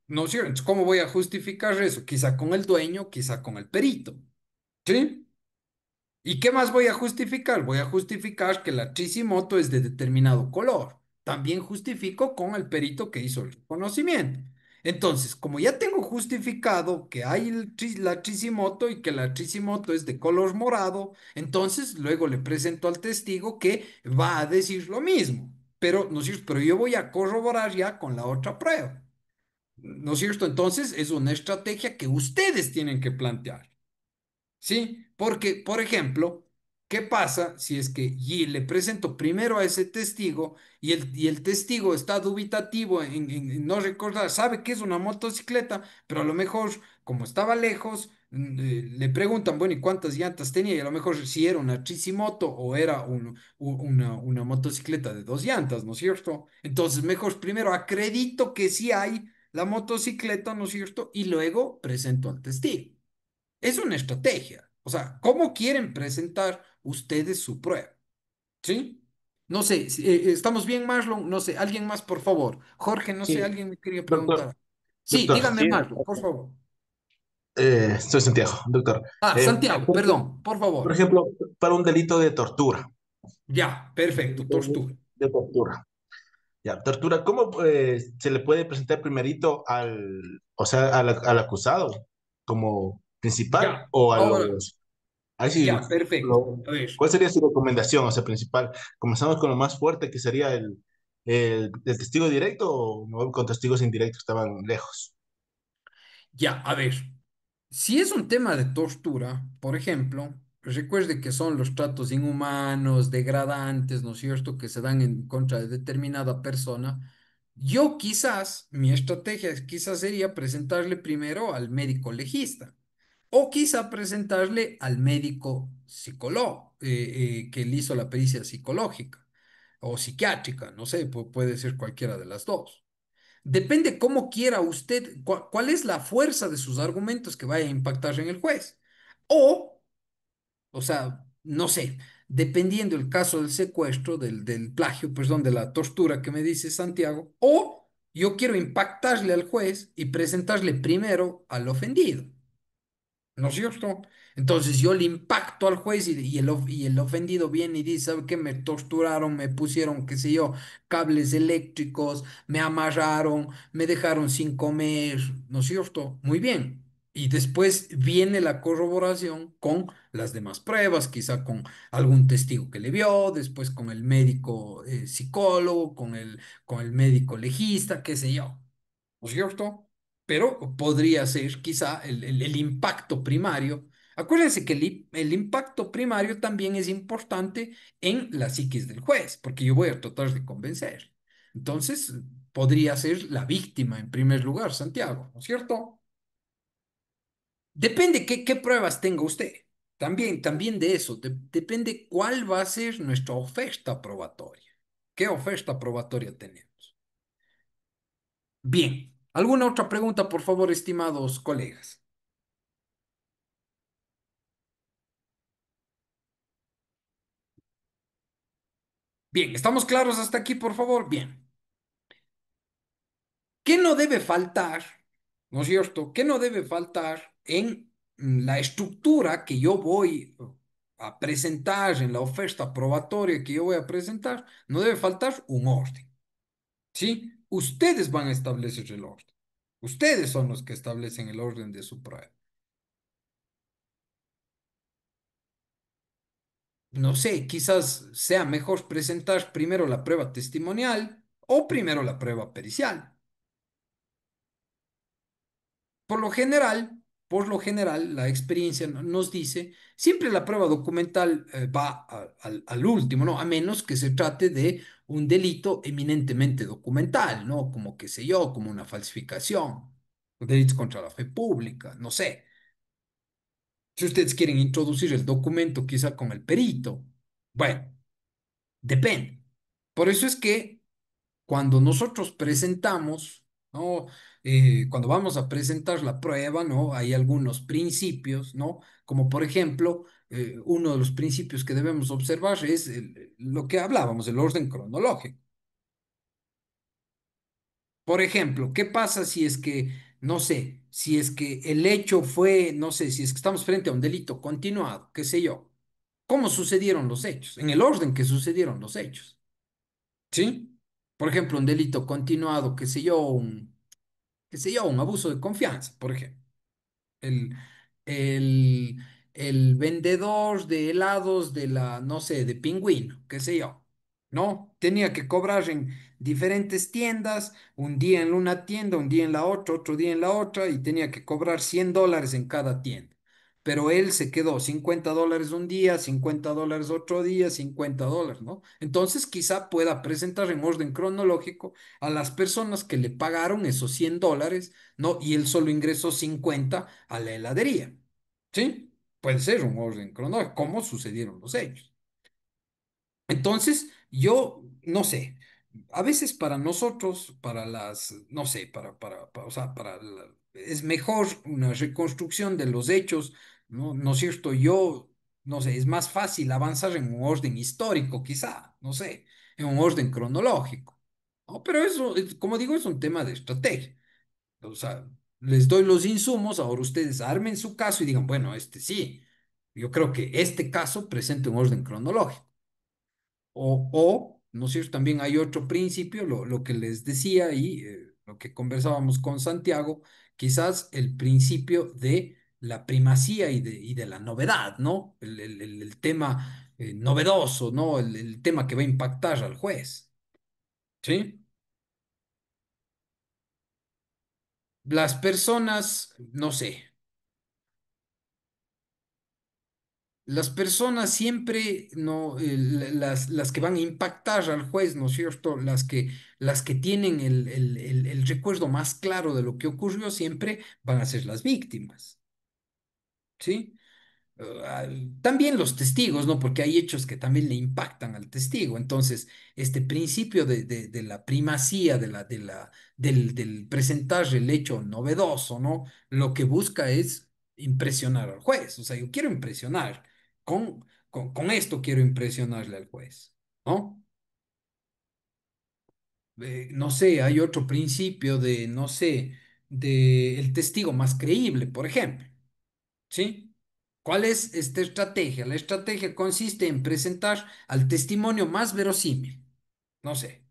¿No es cierto? Entonces, ¿cómo voy a justificar eso? Quizá con el dueño, quizá con el perito. ¿Sí? ¿Y qué más voy a justificar? Voy a justificar que la Tricimoto es de determinado color. También justifico con el perito que hizo el reconocimiento. Entonces, como ya tengo justificado que hay la Tricimoto y que la Tricimoto es de color morado, entonces luego le presento al testigo que va a decir lo mismo. Pero, ¿no es cierto? Pero yo voy a corroborar ya con la otra prueba. ¿No es cierto? Entonces, es una estrategia que ustedes tienen que plantear. ¿Sí? Porque, por ejemplo, ¿qué pasa si es que le presento primero a ese testigo y el testigo está dubitativo en no recordar, sabe que es una motocicleta, pero a lo mejor, como estaba lejos, le preguntan, bueno, ¿y cuántas llantas tenía? Y a lo mejor si era una tricimoto o era una motocicleta de dos llantas, ¿no es cierto? Entonces, mejor primero acredito que sí hay la motocicleta, ¿no es cierto? Y luego presento al testigo. Es una estrategia. O sea, ¿cómo quieren presentar ustedes su prueba? ¿Sí? No sé, ¿estamos bien, Marlon? No sé, alguien más, por favor. Jorge, no sé, Sí, alguien me quería doctor, preguntar. Sí, doctor, dígame, Sí, Marlon, por favor. soy Santiago, doctor. Ah, Santiago, Por perdón, por por favor. ejemplo, para un delito de tortura, Ya, perfecto, tortura. de tortura. Ya, tortura, ¿cómo se le puede presentar primerito o sea, al acusado como principal Ya, o a ahora, los... Ahí sí, ya, perfecto. A ver. ¿cuál sería su recomendación, o sea, principal? ¿Comenzamos con lo más fuerte, que sería el testigo directo, o me voy con testigos indirectos que estaban lejos? Ya, a ver, si es un tema de tortura, por ejemplo, recuerde que son los tratos inhumanos, degradantes, ¿no es cierto?, que se dan en contra de determinada persona. Yo quizás, mi estrategia quizás sería presentarle primero al médico legista o quizá presentarle al médico psicólogo que le hizo la pericia psicológica o psiquiátrica, no sé, puede ser cualquiera de las dos. Depende cómo quiera usted, cuál es la fuerza de sus argumentos que vaya a impactar en el juez. O, o sea, no sé, dependiendo el caso del secuestro, del plagio, perdón, de la tortura que me dice Santiago, o yo quiero impactarle al juez y presentarle primero al ofendido. ¿No es cierto? Entonces yo le impacto al juez y el ofendido viene y dice, ¿sabe qué? Me torturaron, me pusieron, qué sé yo, cables eléctricos, me amarraron, me dejaron sin comer, ¿no es cierto? Muy bien. Y después viene la corroboración con las demás pruebas, quizá con algún testigo que le vio, después con el médico psicólogo, con el médico legista, qué sé yo. ¿No es cierto? Pero podría ser quizá el impacto primario. Acuérdense que el impacto primario también es importante en la psiquis del juez, porque yo voy a tratar de convencer. Entonces, podría ser la víctima en primer lugar, Santiago, ¿no es cierto? Depende qué pruebas tenga usted. También de eso, depende cuál va a ser nuestra oferta probatoria. ¿Qué oferta probatoria tenemos? Bien, ¿alguna otra pregunta, por favor, estimados colegas? Bien, ¿estamos claros hasta aquí, por favor? Bien. ¿Qué no debe faltar? ¿No es cierto? ¿Qué no debe faltar en la estructura que yo voy a presentar, en la oferta probatoria que yo voy a presentar? No debe faltar un orden, ¿sí? Ustedes van a establecer el orden. Ustedes son los que establecen el orden de su prueba. No sé, quizás sea mejor presentar primero la prueba testimonial o primero la prueba pericial. Por lo general, por lo general, la experiencia nos dice, siempre la prueba documental va al último, ¿no? A menos que se trate de un delito eminentemente documental, ¿no? Como, qué sé yo, como una falsificación, delitos contra la fe pública, no sé. Si ustedes quieren introducir el documento quizá con el perito, bueno, depende. Por eso es que cuando nosotros presentamos, ¿no? Cuando vamos a presentar la prueba, ¿no? Hay algunos principios, ¿no? Como por ejemplo, uno de los principios que debemos observar es lo que hablábamos, el orden cronológico. Por ejemplo, ¿qué pasa si es que, no sé, si es que el hecho fue, no sé, si es que estamos frente a un delito continuado, qué sé yo? ¿Cómo sucedieron los hechos? En el orden que sucedieron los hechos, ¿sí? Por ejemplo, un delito continuado, qué sé yo, un abuso de confianza, por ejemplo. El, el, el vendedor de helados de la, no sé, de Pingüino, qué sé yo, ¿no? Tenía que cobrar en diferentes tiendas, un día en una tienda, un día en la otra, otro día en la otra, y tenía que cobrar $100 en cada tienda. Pero él se quedó $50 un día, $50 otro día, $50, ¿no? Entonces quizá pueda presentar en orden cronológico a las personas que le pagaron esos $100, ¿no? Y él solo ingresó 50 a la heladería, ¿sí? Puede ser un orden cronológico, cómo sucedieron los hechos. Entonces, yo no sé, a veces para nosotros, para las, no sé, o sea, es mejor una reconstrucción de los hechos, ¿no? ¿No es cierto? Yo, no sé, es más fácil avanzar en un orden histórico, quizá, no sé, en un orden cronológico, ¿no? Pero eso, como digo, es un tema de estrategia. O sea, les doy los insumos, ahora ustedes armen su caso y digan, bueno, este sí, yo creo que este caso presenta un orden cronológico. ¿No es cierto? También hay otro principio, lo que les decía y lo que conversábamos con Santiago, quizás el principio de la primacía y de la novedad, ¿no? El tema novedoso, ¿no? El tema que va a impactar al juez, ¿sí? Las personas, no sé. Las personas siempre, no, las que van a impactar al juez, ¿no es cierto? Las que tienen el recuerdo más claro de lo que ocurrió siempre van a ser las víctimas, ¿sí? Ah, también los testigos, ¿no? Porque hay hechos que también le impactan al testigo. Entonces, este principio de la primacía, del presentar el hecho novedoso, ¿no? Lo que busca es impresionar al juez. O sea, yo quiero impresionar. Con esto quiero impresionarle al juez, ¿no? No sé, hay otro principio de, no sé, de el testigo más creíble, por ejemplo. ¿Sí? ¿Cuál es esta estrategia? La estrategia consiste en presentar al testimonio más verosímil, no sé,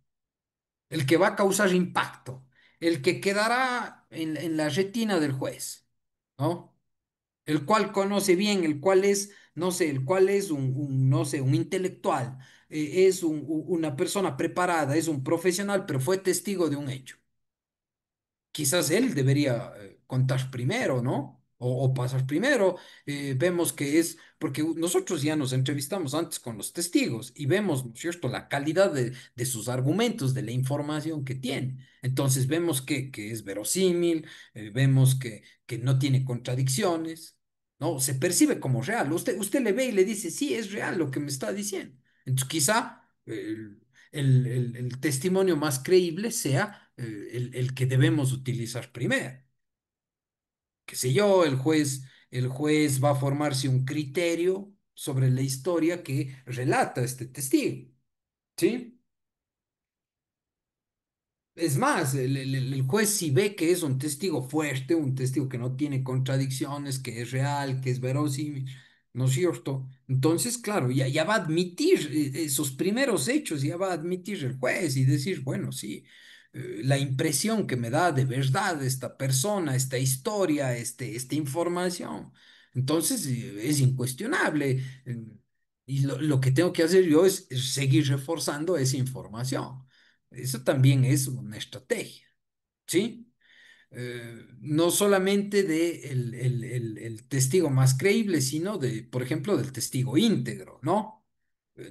el que va a causar impacto, el que quedará en la retina del juez, ¿no? El cual conoce bien, el cual es, no sé, el cual es no sé, un intelectual, es una persona preparada, es un profesional, pero fue testigo de un hecho. Quizás él debería contar primero, ¿no? O pasar primero. Vemos que es, porque nosotros ya nos entrevistamos antes con los testigos y vemos, ¿no es cierto?, la calidad de sus argumentos, de la información que tiene. Entonces vemos que es verosímil, vemos que no tiene contradicciones, ¿no? Se percibe como real. Usted le ve y le dice, sí, es real lo que me está diciendo. Entonces quizá el testimonio más creíble sea el que debemos utilizar primero. Qué sé yo, el juez va a formarse un criterio sobre la historia que relata este testigo, ¿sí? Es más, el juez si ve que es un testigo fuerte, un testigo que no tiene contradicciones, que es real, que es verosímil, ¿no es cierto? Entonces, claro, ya va a admitir esos primeros hechos, ya va a admitir el juez y decir, bueno, sí, la impresión que me da de verdad esta persona, esta historia, esta información. Entonces, es incuestionable. Y lo que tengo que hacer yo es seguir reforzando esa información. Eso también es una estrategia, ¿sí? no solamente de el testigo más creíble, sino de, por ejemplo, del testigo íntegro, ¿no?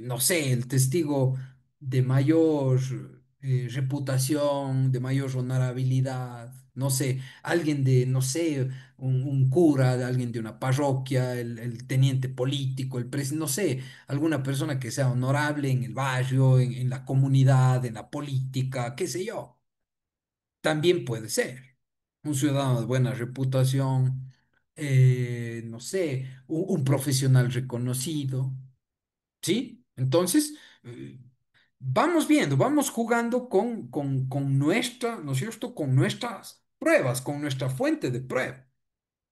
No sé, el testigo de mayor reputación, de mayor honorabilidad, no sé, alguien de, no sé, un cura, de alguien de una parroquia, el teniente político, el presidente, no sé, alguna persona que sea honorable en el barrio, en la comunidad, en la política, qué sé yo. También puede ser un ciudadano de buena reputación, no sé, un profesional reconocido, ¿sí? Entonces, eh, vamos viendo, vamos jugando con nuestra, ¿no es cierto? Con nuestras pruebas, con nuestra fuente de prueba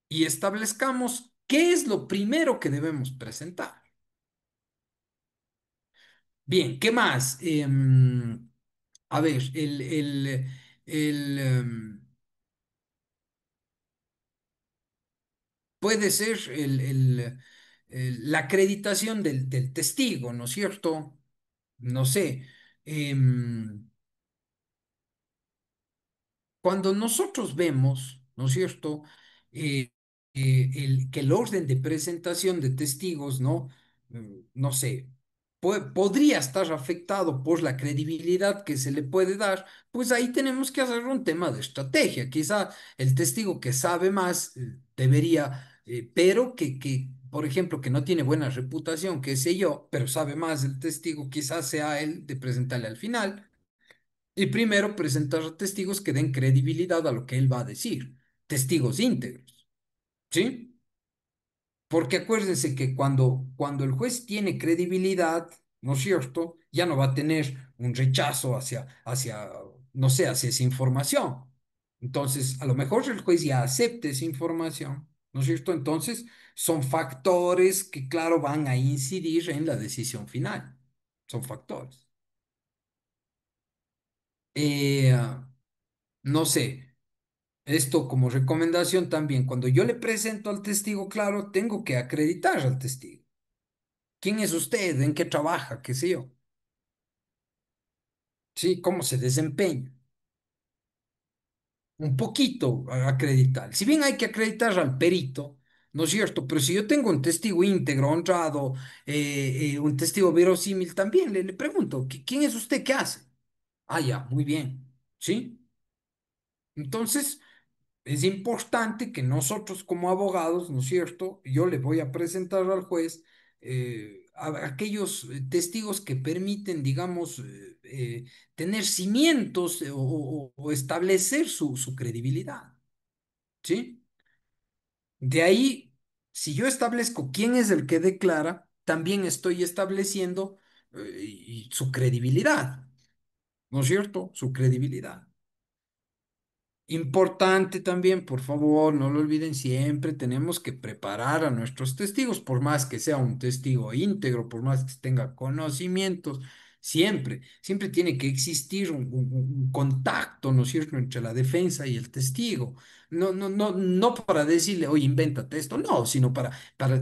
y establezcamos qué es lo primero que debemos presentar. Bien, ¿qué más? A ver, puede ser la acreditación del testigo, ¿no es cierto? No sé. em, Cuando nosotros vemos, ¿no es cierto?, que el orden de presentación de testigos, ¿no? No sé, podría estar afectado por la credibilidad que se le puede dar, pues ahí tenemos que hacer un tema de estrategia. Quizá el testigo que sabe más debería, pero por ejemplo, que no tiene buena reputación, qué sé yo, pero sabe más el testigo, quizás sea él de presentarle al final. Y primero presentar testigos que den credibilidad a lo que él va a decir, testigos íntegros, ¿sí? Porque acuérdense que cuando el juez tiene credibilidad, ¿no es cierto? Ya no va a tener un rechazo no sé, hacia esa información. Entonces, a lo mejor el juez ya acepte esa información, ¿no es cierto? Entonces, son factores que, claro, van a incidir en la decisión final. Son factores. Eh, no sé. Esto como recomendación también, cuando yo le presento al testigo, claro, tengo que acreditar al testigo. ¿Quién es usted? ¿En qué trabaja? ¿Qué sé yo? ¿Sí? ¿Cómo se desempeña? Un poquito acreditar. Si bien hay que acreditar al perito, ¿no es cierto? Pero si yo tengo un testigo íntegro, honrado, un testigo verosímil, también le pregunto, ¿quién es usted? ¿Qué hace? Ah, ya, muy bien. ¿Sí? Entonces, es importante que nosotros como abogados, ¿no es cierto? Yo le voy a presentar al juez aquellos testigos que permiten, digamos, tener cimientos o establecer su credibilidad, ¿sí? De ahí, si yo establezco quién es el que declara, también estoy estableciendo su credibilidad, ¿no es cierto? Su credibilidad. Importante también, por favor, no lo olviden siempre, tenemos que preparar a nuestros testigos, por más que sea un testigo íntegro, por más que tenga conocimientos, siempre tiene que existir un contacto, ¿no es cierto?, entre la defensa y el testigo. No para decirle, oye, invéntate esto, no, sino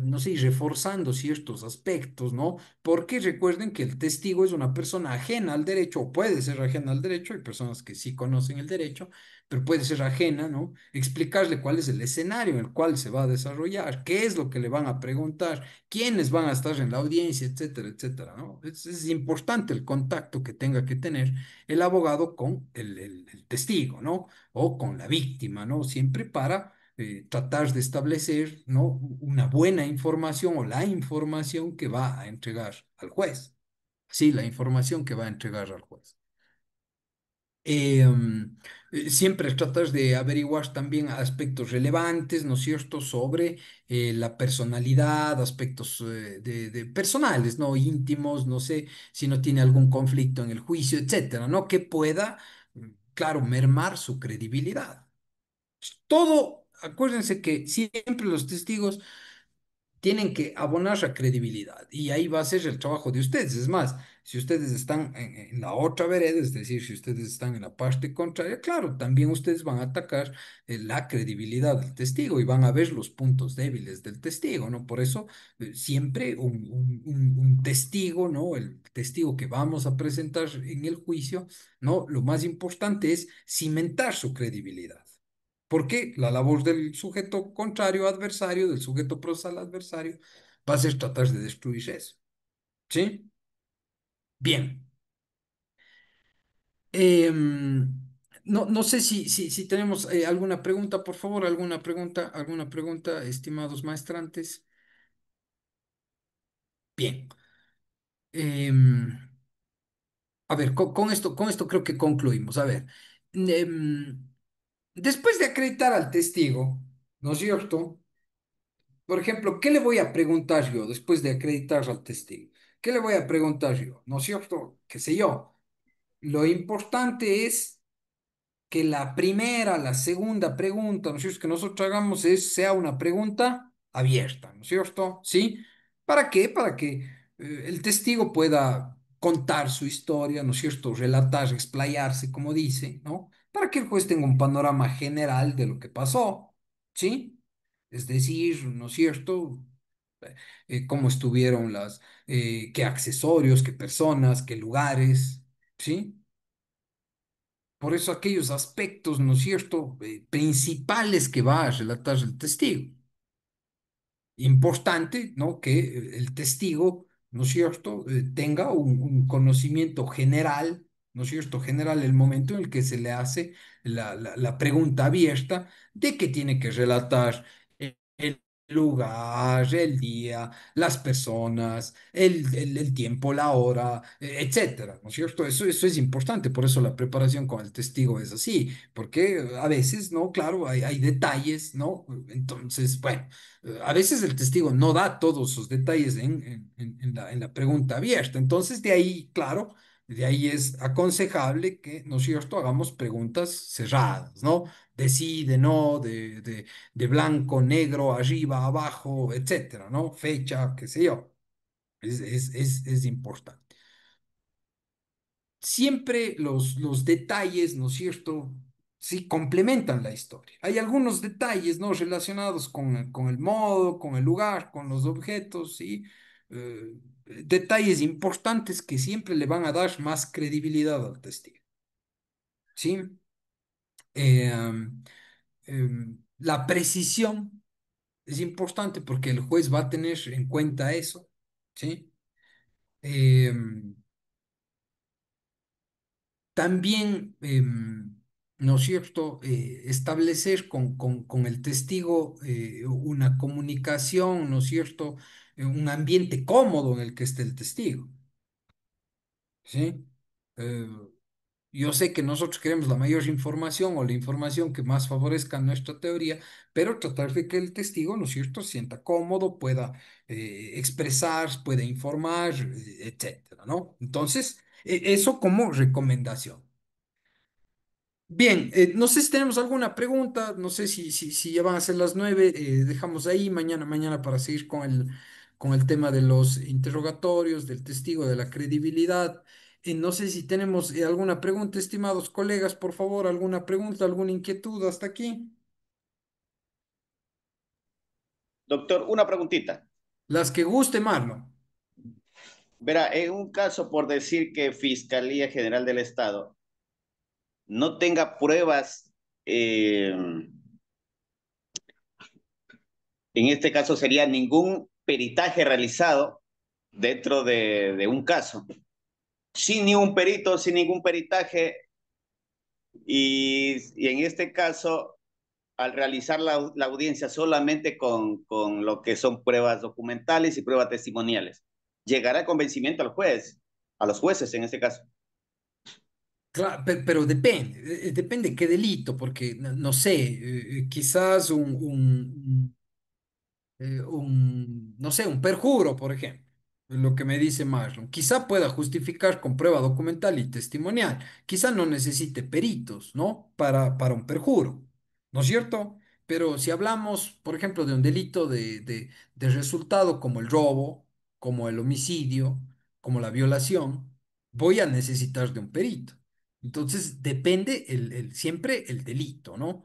no sé, ir reforzando ciertos aspectos, ¿no? Porque recuerden que el testigo es una persona ajena al derecho, o puede ser ajena al derecho, hay personas que sí conocen el derecho, pero puede ser ajena, ¿no? Explicarle cuál es el escenario en el cual se va a desarrollar, qué es lo que le van a preguntar, quiénes van a estar en la audiencia, etcétera, etcétera, ¿no? Es importante el contacto que tenga que tener el abogado con el testigo, ¿no? O con la víctima, ¿no? Siempre para tratar de establecer, ¿no? Una buena información o la información que va a entregar al juez. Sí, la información que va a entregar al juez. Eh, mm, Siempre tratas de averiguar también aspectos relevantes, ¿no es cierto?, sobre la personalidad, aspectos de personales, ¿no? Íntimos, no sé, si no tiene algún conflicto en el juicio, etcétera, ¿no? Que pueda, claro, mermar su credibilidad. Todo, acuérdense que siempre los testigos tienen que abonar la credibilidad y ahí va a ser el trabajo de ustedes. Es más, si ustedes están en la otra vereda, es decir, si ustedes están en la parte contraria, claro, también ustedes van a atacar la credibilidad del testigo y van a ver los puntos débiles del testigo, ¿no? Por eso, siempre un testigo, ¿no? El testigo que vamos a presentar en el juicio, ¿no? Lo más importante es cimentar su credibilidad. Porque la labor del sujeto contrario adversario, del sujeto procesal adversario, va a ser tratar de destruir eso. ¿Sí? Bien. Em, no sé si tenemos alguna pregunta, por favor, alguna pregunta, estimados maestrantes. Bien. Em, a ver, con esto creo que concluimos. A ver, em, después de acreditar al testigo, ¿no es cierto? Por ejemplo, ¿qué le voy a preguntar yo después de acreditar al testigo? ¿Qué le voy a preguntar yo? ¿No es cierto? ¿Qué sé yo? Lo importante es que la primera, la segunda pregunta, ¿no es cierto?, que nosotros hagamos sea una pregunta abierta, ¿no es cierto? ¿Sí? ¿Para qué? Para que el testigo pueda contar su historia, ¿no es cierto?, relatar, explayarse, como dice, ¿no? Para que el juez tenga un panorama general de lo que pasó, ¿sí? Es decir, ¿no es cierto?, cómo estuvieron qué accesorios, qué personas, qué lugares, ¿sí? Por eso aquellos aspectos, ¿no es cierto?, principales que va a relatar el testigo. Importante, ¿no?, que el testigo, ¿no es cierto?, tenga un conocimiento general, ¿no es cierto?, general el momento en el que se le hace la pregunta abierta de que tiene que relatar el lugar, el día, las personas, el tiempo, la hora, etcétera, ¿no es cierto? Eso es importante, por eso la preparación con el testigo es así, porque a veces, ¿no? Claro, hay detalles, ¿no? Entonces, bueno. A veces el testigo no da todos sus detalles en la pregunta abierta. Entonces, de ahí, claro, de ahí es aconsejable que, ¿no es cierto?, hagamos preguntas cerradas, ¿no? De sí, de no, de blanco, negro, arriba, abajo, etcétera, ¿no? Fecha, qué sé yo. Es importante. Siempre los detalles, ¿no es cierto? Sí, complementan la historia. Hay algunos detalles, ¿no?, relacionados con el modo, con el lugar, con los objetos, ¿sí? Detalles importantes que siempre le van a dar más credibilidad al testigo, ¿sí? La precisión es importante porque el juez va a tener en cuenta eso, ¿sí? Em, También, ¿no es cierto?, establecer con el testigo una comunicación, ¿no es cierto?, un ambiente cómodo en el que esté el testigo, ¿sí? Eh, yo sé que nosotros queremos la mayor información o la información que más favorezca nuestra teoría, pero tratar de que el testigo, ¿no es cierto?, se sienta cómodo, pueda expresar, pueda informar, etcétera, ¿no? Entonces, eso como recomendación. Bien, no sé si tenemos alguna pregunta, no sé si ya van a ser las 9, dejamos ahí mañana para seguir con el tema de los interrogatorios, del testigo, de la credibilidad. No sé si tenemos alguna pregunta, estimados colegas, por favor, alguna pregunta, alguna inquietud hasta aquí. Doctor, una preguntita. Las que guste, Marlon. Verá, en un caso por decir que Fiscalía General del Estado no tenga pruebas, en este caso sería ningún peritaje realizado dentro de un caso, sin ni un perito, sin ningún peritaje, y en este caso, al realizar la audiencia solamente con lo que son pruebas documentales y pruebas testimoniales, llegará a convencimiento al juez, a los jueces en este caso. Claro, pero depende qué delito, porque no sé, quizás no sé, un perjuro, por ejemplo, lo que me dice Marlon. Quizá pueda justificar con prueba documental y testimonial. Quizá no necesite peritos, ¿no? Para un perjuro, ¿no es cierto? Pero si hablamos, por ejemplo, de un delito de resultado como el robo, como el homicidio, como la violación, voy a necesitar de un perito. Entonces, depende siempre el delito, ¿no?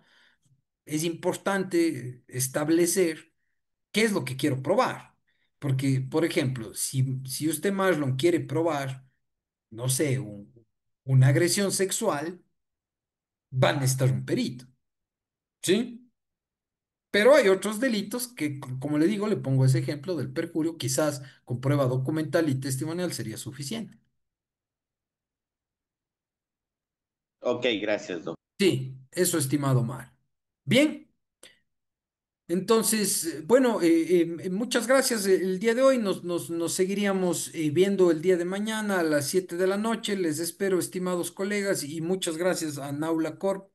Es importante establecer qué es lo que quiero probar. Porque, por ejemplo, si usted, Marlon, quiere probar, no sé, una agresión sexual, va a necesitar un perito. ¿sí? Pero hay otros delitos que, como le digo, le pongo ese ejemplo del perjurio, quizás con prueba documental y testimonial sería suficiente. Ok, gracias, doctor. Sí, eso, estimado Mar. Bien. Entonces, bueno, muchas gracias. El día de hoy nos seguiríamos viendo el día de mañana a las 7 de la noche. Les espero, estimados colegas, y muchas gracias a Naula Corp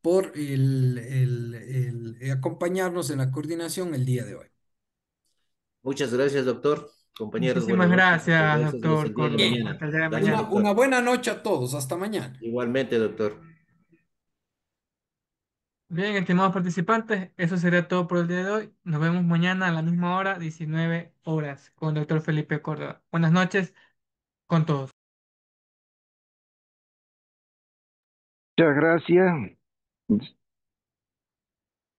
por acompañarnos en la coordinación el día de hoy. Muchas gracias, doctor. Compañeros, buenas Muchísimas noches. Muchas gracias, gracias. Hasta doctor el día de Córdoba. mañana. Hasta el día de Gracias, mañana. Una doctor. buena noche a todos. Hasta mañana. Igualmente, doctor. Bien, estimados participantes, eso sería todo por el día de hoy. Nos vemos mañana a la misma hora, 19 horas, con el doctor Felipe Córdoba. Buenas noches con todos. Muchas gracias.